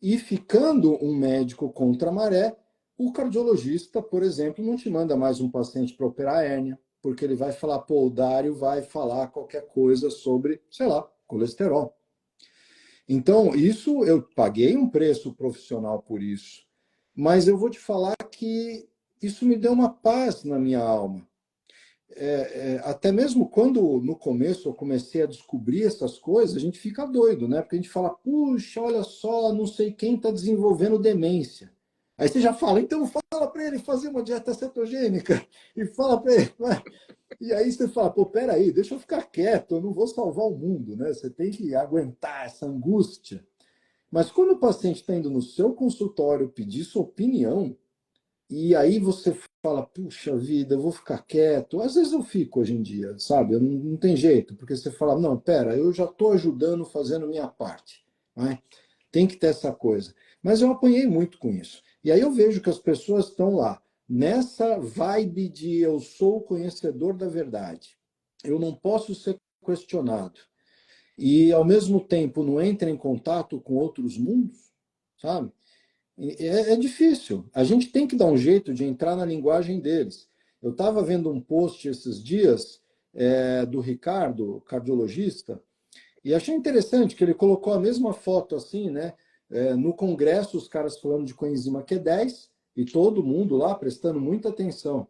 e ficando um médico contra a maré, o cardiologista, por exemplo, não te manda mais um paciente para operar a hérnia, porque ele vai falar, pô, o Dário vai falar qualquer coisa sobre, sei lá, colesterol. Então, isso eu paguei um preço profissional por isso, mas eu vou te falar que isso me deu uma paz na minha alma. Até mesmo quando no começo eu comecei a descobrir essas coisas, a gente fica doido, né? Porque a gente fala, puxa, olha só, não sei quem está desenvolvendo demência. Aí você já fala, então fala para ele fazer uma dieta cetogênica e fala para ele. E aí você fala, pô, peraí, deixa eu ficar quieto, eu não vou salvar o mundo, né? Você tem que aguentar essa angústia. Mas quando o paciente está indo no seu consultório pedir sua opinião, e aí você fala, puxa vida, eu vou ficar quieto. Às vezes eu fico hoje em dia, sabe? Não tem jeito, porque você fala, não, pera, eu já estou ajudando, fazendo minha parte. Né? Tem que ter essa coisa. Mas eu apanhei muito com isso. E aí eu vejo que as pessoas estão lá, nessa vibe de eu sou o conhecedor da verdade. Eu não posso ser questionado. E, ao mesmo tempo, não entra em contato com outros mundos, sabe? É difícil. A gente tem que dar um jeito de entrar na linguagem deles. Eu estava vendo um post esses dias do Ricardo, cardiologista, e achei interessante que ele colocou a mesma foto assim, né? No congresso, os caras falando de coenzima Q10 e todo mundo lá prestando muita atenção.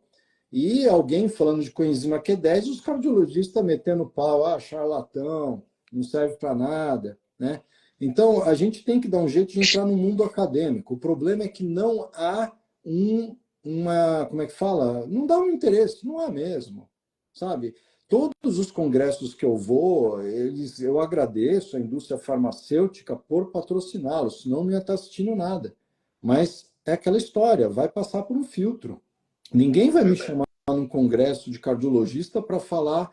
E alguém falando de coenzima Q10 e os cardiologistas metendo pau, charlatão, não serve para nada, né? Então, a gente tem que dar um jeito de entrar no mundo acadêmico. O problema é que não há como é que fala? Não dá um interesse, não há mesmo, sabe? Todos os congressos que eu vou, eu agradeço a indústria farmacêutica por patrociná-los, senão não ia estar assistindo nada. Mas é aquela história, vai passar por um filtro. Ninguém vai me chamar num congresso de cardiologista para falar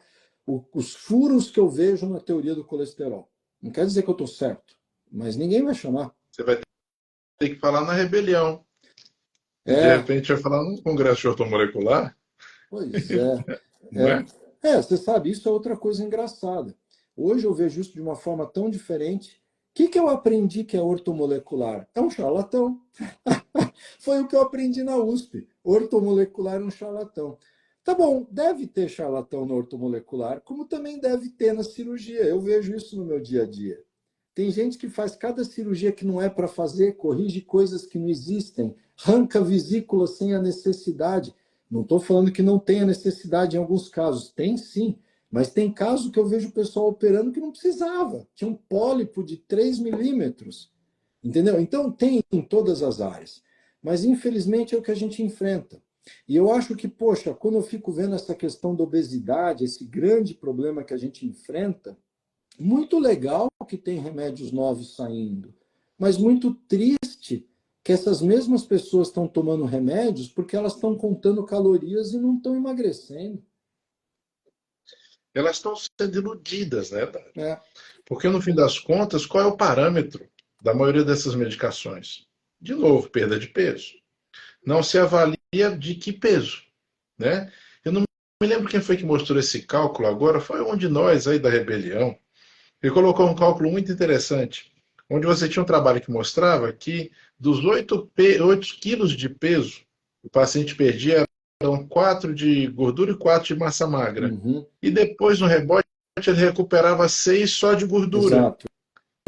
os furos que eu vejo na teoria do colesterol. Não quer dizer que eu estou certo, mas ninguém vai chamar. Você vai ter que falar na rebelião. E de É, repente vai falar num congresso de ortomolecular, pois é. não É, é? você sabe, isso é outra coisa engraçada. Hoje eu vejo isso de uma forma tão diferente. O que eu aprendi que é ortomolecular? É um charlatão. Foi o que eu aprendi na USP. Ortomolecular é um charlatão. Tá bom, deve ter charlatão no ortomolecular, como também deve ter na cirurgia. Eu vejo isso no meu dia a dia. Tem gente que faz cada cirurgia que não é para fazer, corrige coisas que não existem, arranca vesícula sem a necessidade. Não estou falando que não tenha necessidade em alguns casos, tem sim, mas tem casos que eu vejo o pessoal operando que não precisava. Tinha um pólipo de 3 milímetros, entendeu? Então tem em todas as áreas, mas infelizmente é o que a gente enfrenta. E eu acho que, poxa, quando eu fico vendo essa questão da obesidade, esse grande problema que a gente enfrenta, muito legal que tem remédios novos saindo, mas muito triste que essas mesmas pessoas estão tomando remédios porque elas estão contando calorias e não estão emagrecendo. Elas estão sendo iludidas, né? É, Porque no fim das contas, qual é o parâmetro da maioria dessas medicações? De novo, perda de peso. Não se avalia de que peso, né? Eu não me lembro quem foi que mostrou esse cálculo agora, foi um de nós aí da rebelião. Ele colocou um cálculo muito interessante, onde você tinha um trabalho que mostrava que dos 8 quilos de peso, o paciente perdia eram 4 de gordura e 4 de massa magra. uhum, E depois, no rebote, ele recuperava 6 só de gordura. exato.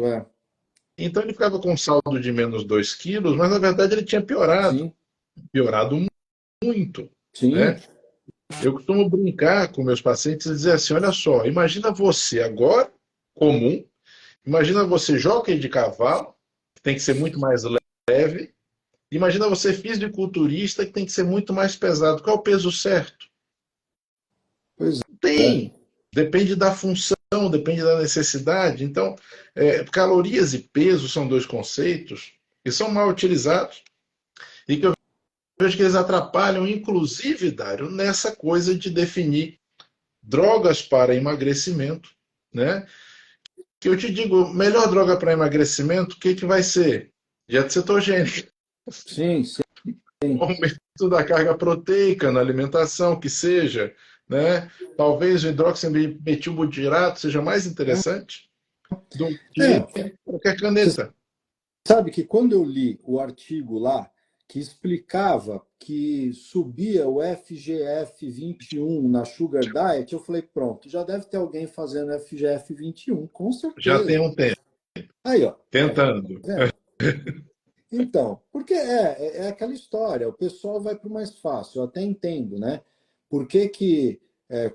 É, Então ele ficava com um saldo de menos 2 quilos, mas na verdade ele tinha sim, piorado muito, sim, né? Eu costumo brincar com meus pacientes e dizer assim, olha só, imagina você agora, comum, imagina você jockey de cavalo, que tem que ser muito mais leve, imagina você fisiculturista, que tem que ser muito mais pesado. Qual é o peso certo? pois é. Tem, depende da função, depende da necessidade. Então, calorias e peso são dois conceitos que são mal utilizados e que eu vejo que eles atrapalham, inclusive, Dário, nessa coisa de definir drogas para emagrecimento, né? Que eu te digo, melhor droga para emagrecimento, o que, que vai ser? Dieta cetogênica, Sim, sim. aumento da carga proteica na alimentação, que seja, né? Talvez o hidroximetilbutirato seja mais interessante do que É, qualquer você caneta. sabe que quando eu li o artigo lá, que explicava que subia o FGF21 na Sugar Diet, eu falei, pronto, já deve ter alguém fazendo FGF21, com Já tem certeza. um tempo. Aí, ó, tá Tentando. vendo? Então, porque é aquela história, o pessoal vai para o mais fácil, eu até entendo, né? Por que que,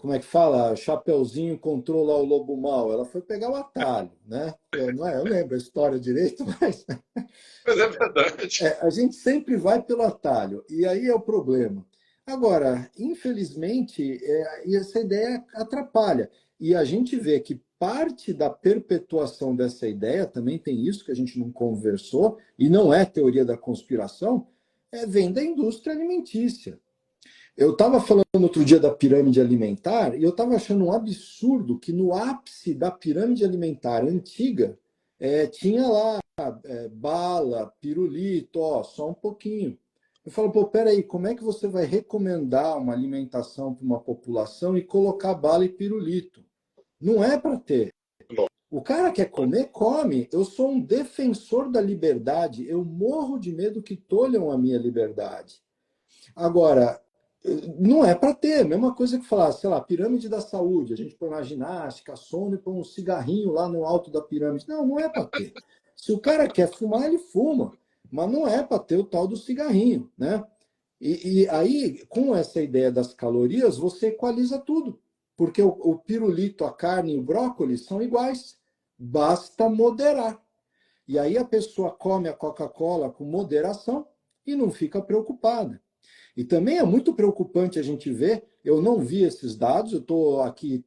como é que fala, Chapeuzinho encontrou lá o lobo mau? Ela foi pegar o atalho, né? Não é, eu lembro a história direito, mas Mas é verdade. a gente sempre vai pelo atalho, e aí é o problema. Agora, infelizmente, e essa ideia atrapalha. E a gente vê que parte da perpetuação dessa ideia, também tem isso que a gente não conversou, e não é teoria da conspiração, vem da indústria alimentícia. Eu estava falando outro dia da pirâmide alimentar, e eu estava achando um absurdo que no ápice da pirâmide alimentar antiga, tinha lá bala, pirulito, ó, só um pouquinho. Eu falo, pô, peraí, como é que você vai recomendar uma alimentação para uma população e colocar bala e pirulito? Não é para ter. O cara quer comer, come. Eu sou um defensor da liberdade. Eu morro de medo que tolham a minha liberdade. Agora, não é para ter. Mesma coisa que falar, sei lá, pirâmide da saúde. A gente põe uma ginástica, sono e põe um cigarrinho lá no alto da pirâmide. Não, não é para ter. Se o cara quer fumar, ele fuma. Mas não é para ter o tal do cigarrinho, né? E aí, com essa ideia das calorias, você equaliza tudo. Porque o pirulito, a carne e o brócolis são iguais. Basta moderar. E aí a pessoa come a Coca-Cola com moderação e não fica preocupada. E também é muito preocupante a gente ver, eu não vi esses dados, eu estou aqui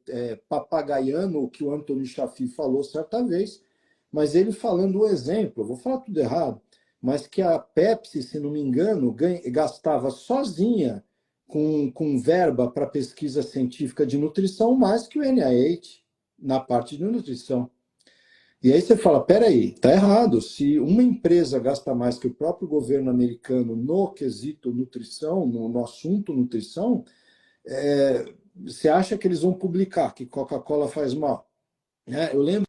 papagaiando o que o Anthony Chaffee falou certa vez, mas ele falando o exemplo, eu vou falar tudo errado, mas que a Pepsi, se não me engano, gastava sozinha com verba para pesquisa científica de nutrição mais que o NIH na parte de nutrição. E aí você fala, peraí, tá errado. Se uma empresa gasta mais que o próprio governo americano no quesito nutrição, no assunto nutrição, você acha que eles vão publicar que Coca-Cola faz mal? Eu lembro,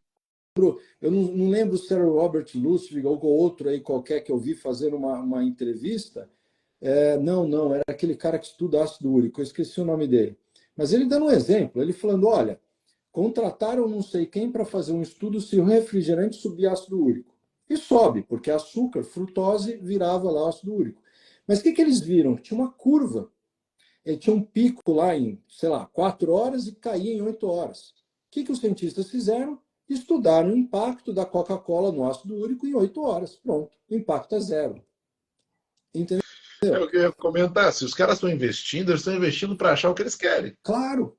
eu não lembro se era o Robert Lustig ou outro aí qualquer que eu vi fazendo uma entrevista. Não, era aquele cara que estuda ácido úrico, eu esqueci o nome dele. Mas ele dando um exemplo, ele falando, olha, contrataram não sei quem para fazer um estudo se o refrigerante subia ácido úrico. E sobe, porque açúcar, frutose, virava lá ácido úrico. Mas o que eles viram? Tinha uma curva. Ele tinha um pico lá em, sei lá, 4 horas e caía em 8 horas. O que os cientistas fizeram? Estudaram o impacto da Coca-Cola no ácido úrico em 8 horas. Pronto, o impacto é zero. Entendeu? É o que eu ia comentar. Se os caras estão investindo, eles estão investindo para achar o que eles querem. Claro.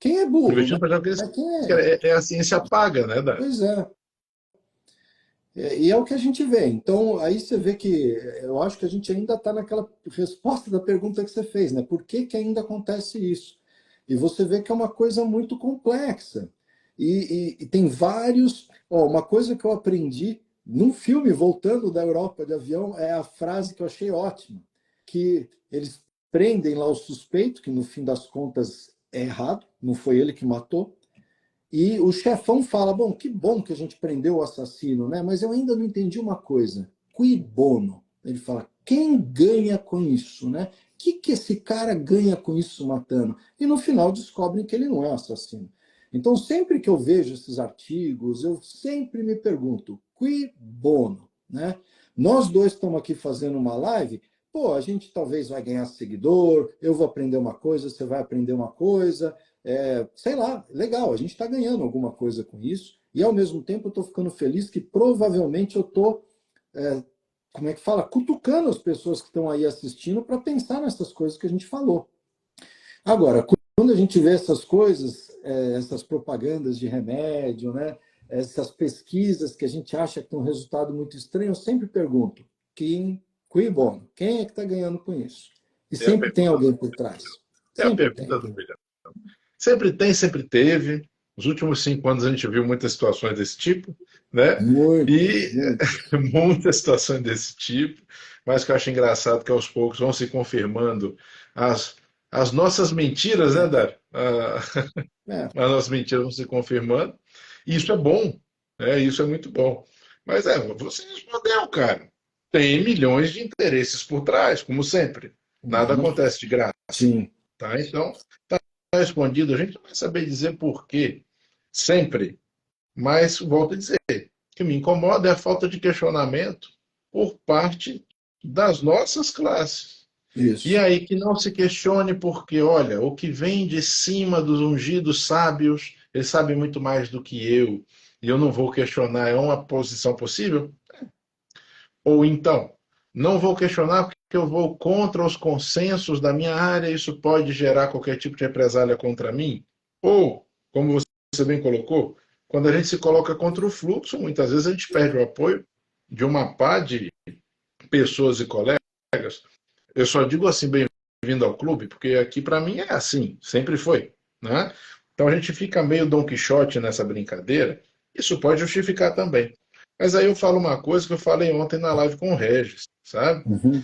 Quem é burro, né? Investindo para achar o que eles Quem é? querem. É a ciência paga, né, Dan? Pois é. E é o que a gente vê. Então, aí você vê que eu acho que a gente ainda está naquela resposta da pergunta que você fez, né? Por que que ainda acontece isso? E você vê que é uma coisa muito complexa. E tem vários. Ó, uma coisa que eu aprendi num filme, voltando da Europa de avião, é a frase que eu achei ótima, que eles prendem lá o suspeito, que no fim das contas é errado, não foi ele que matou, e o chefão fala: bom, que bom que a gente prendeu o assassino, né? Mas eu ainda não entendi uma coisa. Cui bono? Ele fala: quem ganha com isso, né? O que esse cara ganha com isso matando? E no final descobrem que ele não é assassino. Então, sempre que eu vejo esses artigos, eu sempre me pergunto: cui bono, né? Nós dois estamos aqui fazendo uma live. Pô, a gente talvez vai ganhar seguidor, eu vou aprender uma coisa, você vai aprender uma coisa, sei lá, legal, a gente está ganhando alguma coisa com isso, e ao mesmo tempo eu estou ficando feliz que provavelmente eu estou, como é que fala, cutucando as pessoas que estão aí assistindo para pensar nessas coisas que a gente falou. Agora, quando a gente vê essas coisas, essas propagandas de remédio, né, essas pesquisas que a gente acha que tem um resultado muito estranho, eu sempre pergunto, cui bono? Quem é que está ganhando com isso? E É a sempre tem pergunta alguém do, por trás. é a Sempre tem. pergunta do milhão. Sempre tem, sempre teve. Nos últimos 5 anos a gente viu muitas situações desse tipo, né? Muitas, E muitas. muitas situações desse tipo, mas que eu acho engraçado que aos poucos vão se confirmando as, as nossas mentiras, né, É, Dário? é. As nossas mentiras vão se confirmando. E isso é bom, né? Isso é muito bom. Mas você respondeu, cara. Tem milhões de interesses por trás, como sempre. Nada Uhum. acontece de graça, Sim. tá? Então, tá respondido. A gente não vai saber dizer por quê, sempre. Mas, volto a dizer, que me incomoda é a falta de questionamento por parte das nossas classes. E Isso. aí que não se questione, porque, olha, o que vem de cima dos ungidos sábios, eles sabem muito mais do que eu, e eu não vou questionar, é uma posição possível? Ou então, não vou questionar porque eu vou contra os consensos da minha área, isso pode gerar qualquer tipo de represália contra mim? Ou, como você bem colocou, quando a gente se coloca contra o fluxo, muitas vezes a gente perde o apoio de uma pá de pessoas e colegas. Eu só digo assim, bem-vindo ao clube, porque aqui para mim é assim, sempre foi, né? Então a gente fica meio Dom Quixote nessa brincadeira, isso pode justificar também. Mas aí eu falo uma coisa que eu falei ontem na live com o Regis, sabe? Uhum.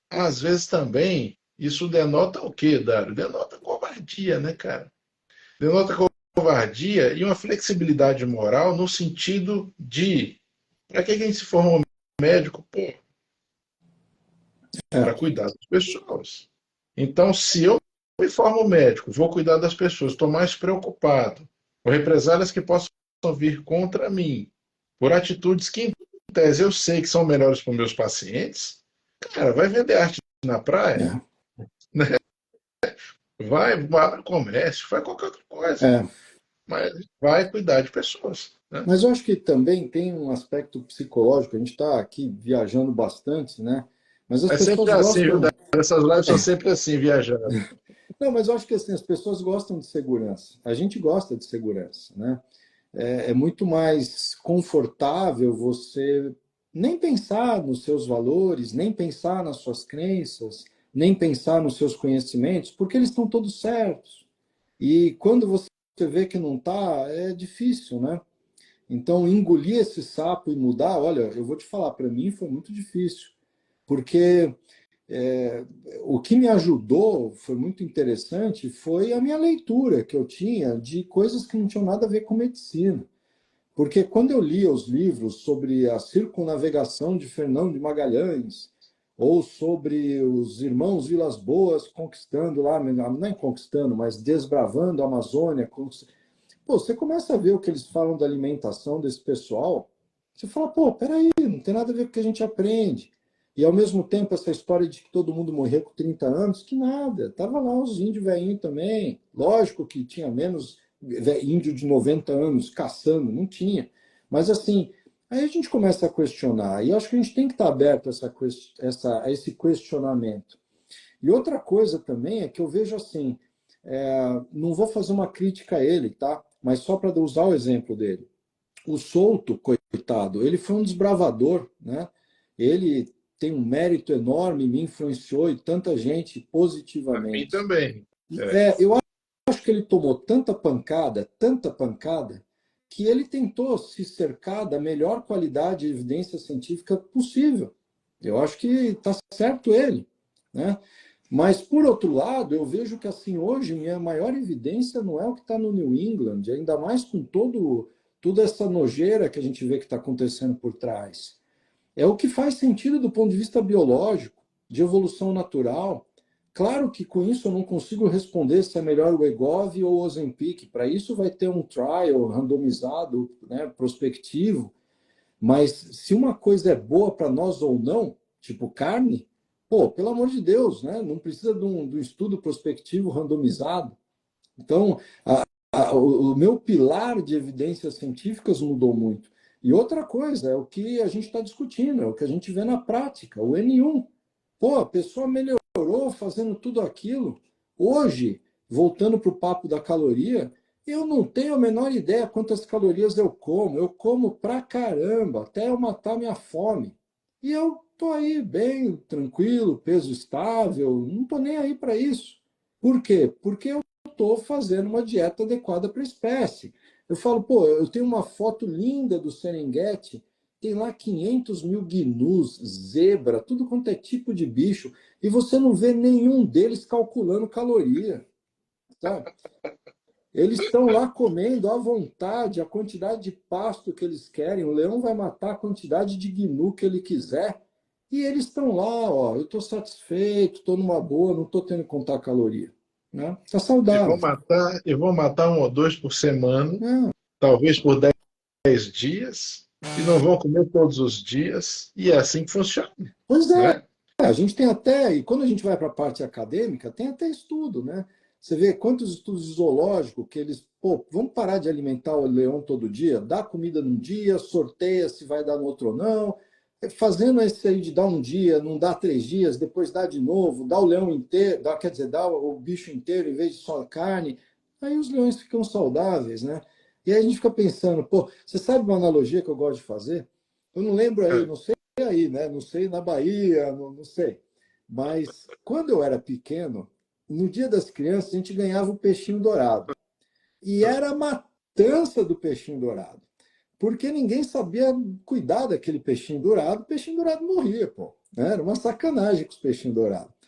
Às vezes também isso denota o quê, Dário? Denota covardia, né, cara? Denota covardia e uma flexibilidade moral no sentido de para que a gente se formou médico? Pô, É, para cuidar das pessoas. Então, se eu me formo médico, vou cuidar das pessoas, estou mais preocupado com represálias que possam vir contra mim, por atitudes que, em tese, eu sei que são melhores para os meus pacientes, cara, vai vender arte na praia, é, né? Vai, abre comércio, faz qualquer outra coisa, é. mas vai cuidar de pessoas, né? Mas eu acho que também tem um aspecto psicológico. A gente está aqui viajando bastante, né? Mas as É sempre pessoas assim, viu? gostam. Essas lives são sempre assim, viajando. Não, mas eu acho que assim, as pessoas gostam de segurança. A gente gosta de segurança, né? É muito mais confortável você nem pensar nos seus valores, nem pensar nas suas crenças, nem pensar nos seus conhecimentos, porque eles estão todos certos. E quando você vê que não está, é difícil, né? Então, engolir esse sapo e mudar, olha, eu vou te falar, para mim foi muito difícil, porque é, o que me ajudou, foi muito interessante, foi a minha leitura que eu tinha de coisas que não tinham nada a ver com medicina. Porque quando eu lia os livros sobre a circunnavegação de Fernão de Magalhães, ou sobre os irmãos Vilas Boas conquistando lá, não é conquistando, mas desbravando a Amazônia, pô, você começa a ver o que eles falam da alimentação desse pessoal, você fala, pô, peraí, não tem nada a ver com o que a gente aprende. E ao mesmo tempo, essa história de que todo mundo morreu com 30 anos, que nada. Tava lá os índios velhinhos também. Lógico que tinha menos índio de 90 anos caçando, não tinha. Mas assim, aí a gente começa a questionar. E eu acho que a gente tem que estar aberto a esse questionamento. E outra coisa também é que eu vejo assim, não vou fazer uma crítica a ele, tá? Mas só para usar o exemplo dele. O Souto, coitado, ele foi um desbravador, né? Ele tem um mérito enorme, me influenciou e tanta gente A mim positivamente. também. É. Eu acho que ele tomou tanta pancada, que ele tentou se cercar da melhor qualidade de evidência científica possível. Eu acho que está certo ele, né? Mas, por outro lado, eu vejo que, assim, hoje, minha maior evidência não é o que está no New England, ainda mais com toda essa nojeira que a gente vê que está acontecendo por trás. É o que faz sentido do ponto de vista biológico, de evolução natural. Claro que com isso eu não consigo responder se é melhor o Wegovy ou o Ozempic. Para isso vai ter um trial randomizado, né, prospectivo, mas se uma coisa é boa para nós ou não, tipo carne, pô, pelo amor de Deus, né? Não precisa de um estudo prospectivo randomizado. Então, o meu pilar de evidências científicas mudou muito. E outra coisa, é o que a gente está discutindo, é o que a gente vê na prática, o N1. Pô, a pessoa melhorou fazendo tudo aquilo. Hoje, voltando para o papo da caloria, eu não tenho a menor ideia quantas calorias eu como. Eu como pra caramba, até eu matar minha fome. E eu tô aí bem, tranquilo, peso estável, não tô nem aí para isso. Por quê? Porque eu estou fazendo uma dieta adequada para a espécie. Eu falo, pô, eu tenho uma foto linda do Serengeti, tem lá 500 mil gnus, zebra, tudo quanto é tipo de bicho, e você não vê nenhum deles calculando caloria, sabe? Eles estão lá comendo à vontade a quantidade de pasto que eles querem. O leão vai matar a quantidade de gnu que ele quiser. E eles estão lá, ó, eu estou satisfeito, estou numa boa, não estou tendo que contar caloria. Né? Está saudável. E vou matar um ou dois por semana, Não, talvez por 10. 10 dias e não vão comer todos os dias, e é assim que funciona, Pois é, né? a gente tem até, e quando a gente vai para a parte acadêmica, tem até estudo, né? Você vê quantos estudos de zoológico que eles, pô, vamos parar de alimentar o leão todo dia, dá comida num dia, sorteia se vai dar no outro ou não, fazendo esse aí de dar um dia, não dá 3 dias, depois dá de novo, dá o leão inteiro, dá, quer dizer, dá o bicho inteiro em vez de só a carne, aí os leões ficam saudáveis, né? E aí a gente fica pensando, pô, você sabe uma analogia que eu gosto de fazer? Eu não lembro aí, É, não sei aí, né? Não sei na Bahia, não sei. Mas quando eu era pequeno, no Dia das Crianças, a gente ganhava o peixinho dourado. E era a matança do peixinho dourado. Porque ninguém sabia cuidar daquele peixinho dourado, o peixinho dourado morria, pô. Né? Era uma sacanagem com os peixinhos dourados.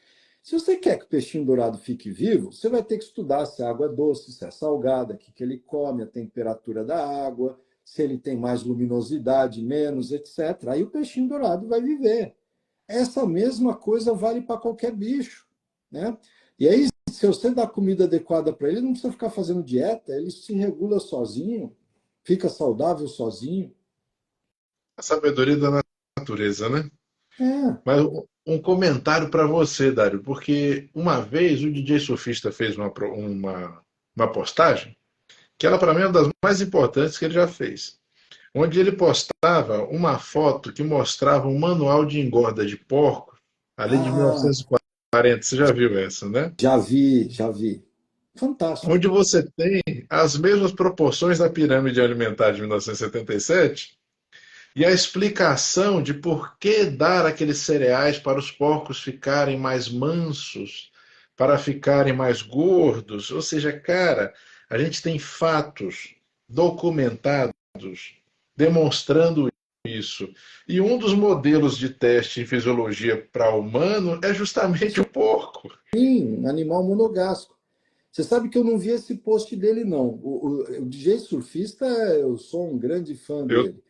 Se você quer que o peixinho dourado fique vivo, você vai ter que estudar se a água é doce, se é salgada, o que ele come, a temperatura da água, se ele tem mais luminosidade, menos, etc. Aí o peixinho dourado vai viver. Essa mesma coisa vale para qualquer bicho, né? E aí, se você dá comida adequada para ele, não precisa ficar fazendo dieta, ele se regula sozinho, fica saudável sozinho. a sabedoria da natureza, né? É. Mas um comentário para você, Dário, porque uma vez o DJ Surfista fez uma postagem, que ela para mim é uma das mais importantes que ele já fez, onde ele postava uma foto que mostrava um manual de engorda de porco, ali de Ah, 1940, você já viu essa, né? já vi, já vi. Fantástico. Onde você tem as mesmas proporções da pirâmide alimentar de 1977 e a explicação de por que dar aqueles cereais para os porcos ficarem mais mansos, para ficarem mais gordos. Ou seja, cara, a gente tem fatos documentados demonstrando isso. E um dos modelos de teste em fisiologia para humano é justamente o porco. Sim, um animal monogástrico. Você sabe que eu não vi esse post dele, não. O DJ Surfista, eu sou um grande fã Eu dele.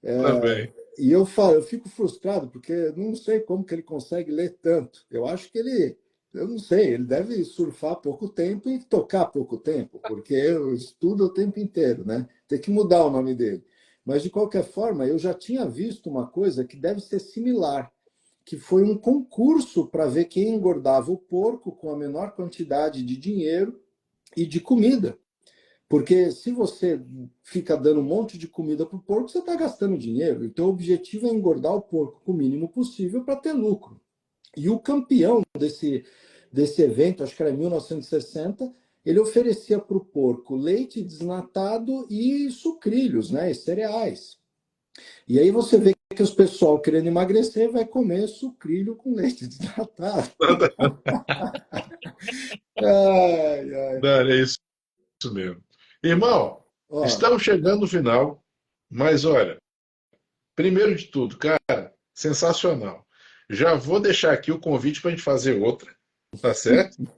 também. E eu falo, eu fico frustrado, porque eu não sei como que ele consegue ler tanto. Eu acho que ele, eu não sei, ele deve surfar pouco tempo e tocar pouco tempo, porque eu estudo o tempo inteiro, né? Tem que mudar o nome dele. Mas, de qualquer forma, eu já tinha visto uma coisa que deve ser similar, que foi um concurso para ver quem engordava o porco com a menor quantidade de dinheiro e de comida. Porque se você fica dando um monte de comida para o porco, você está gastando dinheiro. Então, o objetivo é engordar o porco com o mínimo possível para ter lucro. E o campeão desse evento, acho que era em 1960, ele oferecia para o porco leite desnatado e sucrilhos, né, e cereais. E aí você vê que os pessoal querendo emagrecer vai comer sucrilho com leite desnatado. Ai, ai. Dani, é isso mesmo. Irmão, Ó, estamos chegando no final, mas olha, primeiro de tudo, cara, sensacional. Já vou deixar aqui o convite para a gente fazer outra, tá certo? tá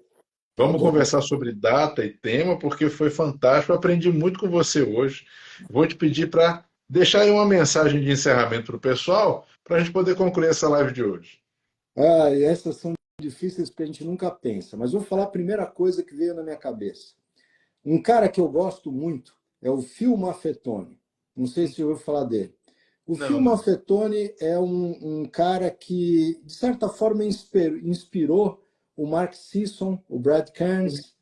Vamos bom. conversar sobre data e tema, porque foi fantástico. Eu aprendi muito com você hoje. Vou te pedir para deixar aí uma mensagem de encerramento para o pessoal, para a gente poder concluir essa live de hoje. Ah, e essas são difíceis porque a gente nunca pensa. Mas vou falar a primeira coisa que veio na minha cabeça. Um cara que eu gosto muito é o Phil Maffetone. Não sei se você ouviu falar dele. O Phil Não, não. Maffetone é um cara que, de certa forma, inspirou o Mark Sisson, o Brad Kearns.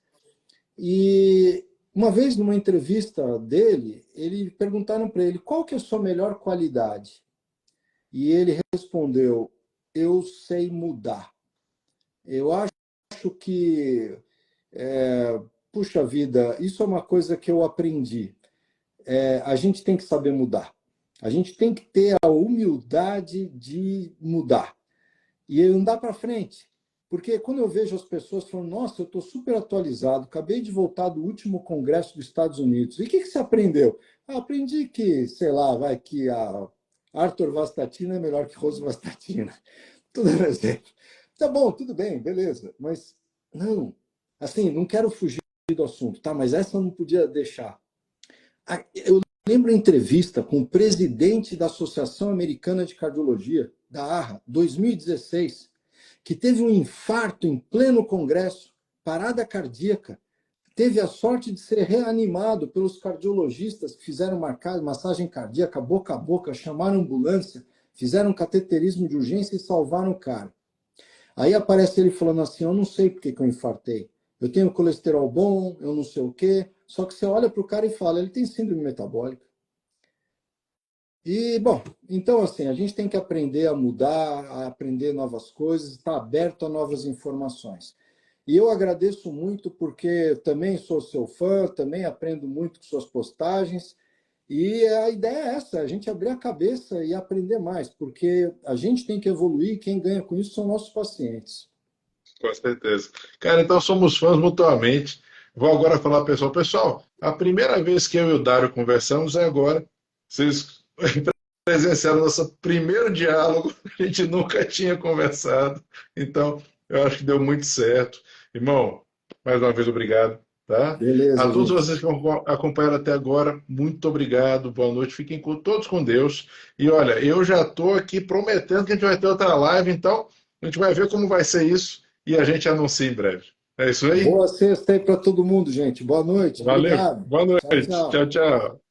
E uma vez, numa entrevista dele, ele perguntaram para ele qual que é a sua melhor qualidade. E ele respondeu: eu sei mudar. Eu acho que, puxa vida, isso é uma coisa que eu aprendi. A gente tem que saber mudar. A gente tem que ter a humildade de mudar e andar para frente. Porque quando eu vejo as pessoas falando, nossa, eu estou super atualizado, acabei de voltar do último congresso dos Estados Unidos. E o que você aprendeu? Ah, aprendi que, sei lá, vai que a Arthur Vastatina é melhor que Rose Vastatina. Tudo um exemplo. Tá bom, tudo bem, beleza. Mas não, assim, não quero fugir do assunto, tá? Mas essa eu não podia deixar. Eu lembro a entrevista com o presidente da Associação Americana de Cardiologia, da ARRA, 2016, que teve um infarto em pleno congresso, parada cardíaca, teve a sorte de ser reanimado pelos cardiologistas que fizeram massagem cardíaca boca a boca, chamaram ambulância, fizeram cateterismo de urgência e salvaram o cara. Aí aparece ele falando assim, eu não sei por que eu infartei. Eu tenho colesterol bom, eu não sei o quê. Só que você olha para o cara e fala, ele tem síndrome metabólica. E, bom, então assim, a gente tem que aprender a mudar, a aprender novas coisas, estar aberto a novas informações. E eu agradeço muito porque também sou seu fã, também aprendo muito com suas postagens. E a ideia é essa, a gente abrir a cabeça e aprender mais, porque a gente tem que evoluir e quem ganha com isso são nossos pacientes. Com certeza. Cara, então somos fãs mutuamente. Vou agora falar, pessoal. Pessoal, a primeira vez que eu e o Dário conversamos é agora. Vocês presenciaram nosso primeiro diálogo. A gente nunca tinha conversado. Então, eu acho que deu muito certo. Irmão, mais uma vez, obrigado. Tá? A Beleza, todos gente. vocês que acompanharam até agora, muito obrigado. Boa noite. Fiquem todos com Deus. E olha, eu já estou aqui prometendo que a gente vai ter outra live. Então, a gente vai ver como vai ser isso e a gente anuncia em breve. É isso aí? Boa sexta aí para todo mundo, gente. Boa noite. Valeu. Obrigado. Boa Tchau, noite. tchau. Tchau, tchau.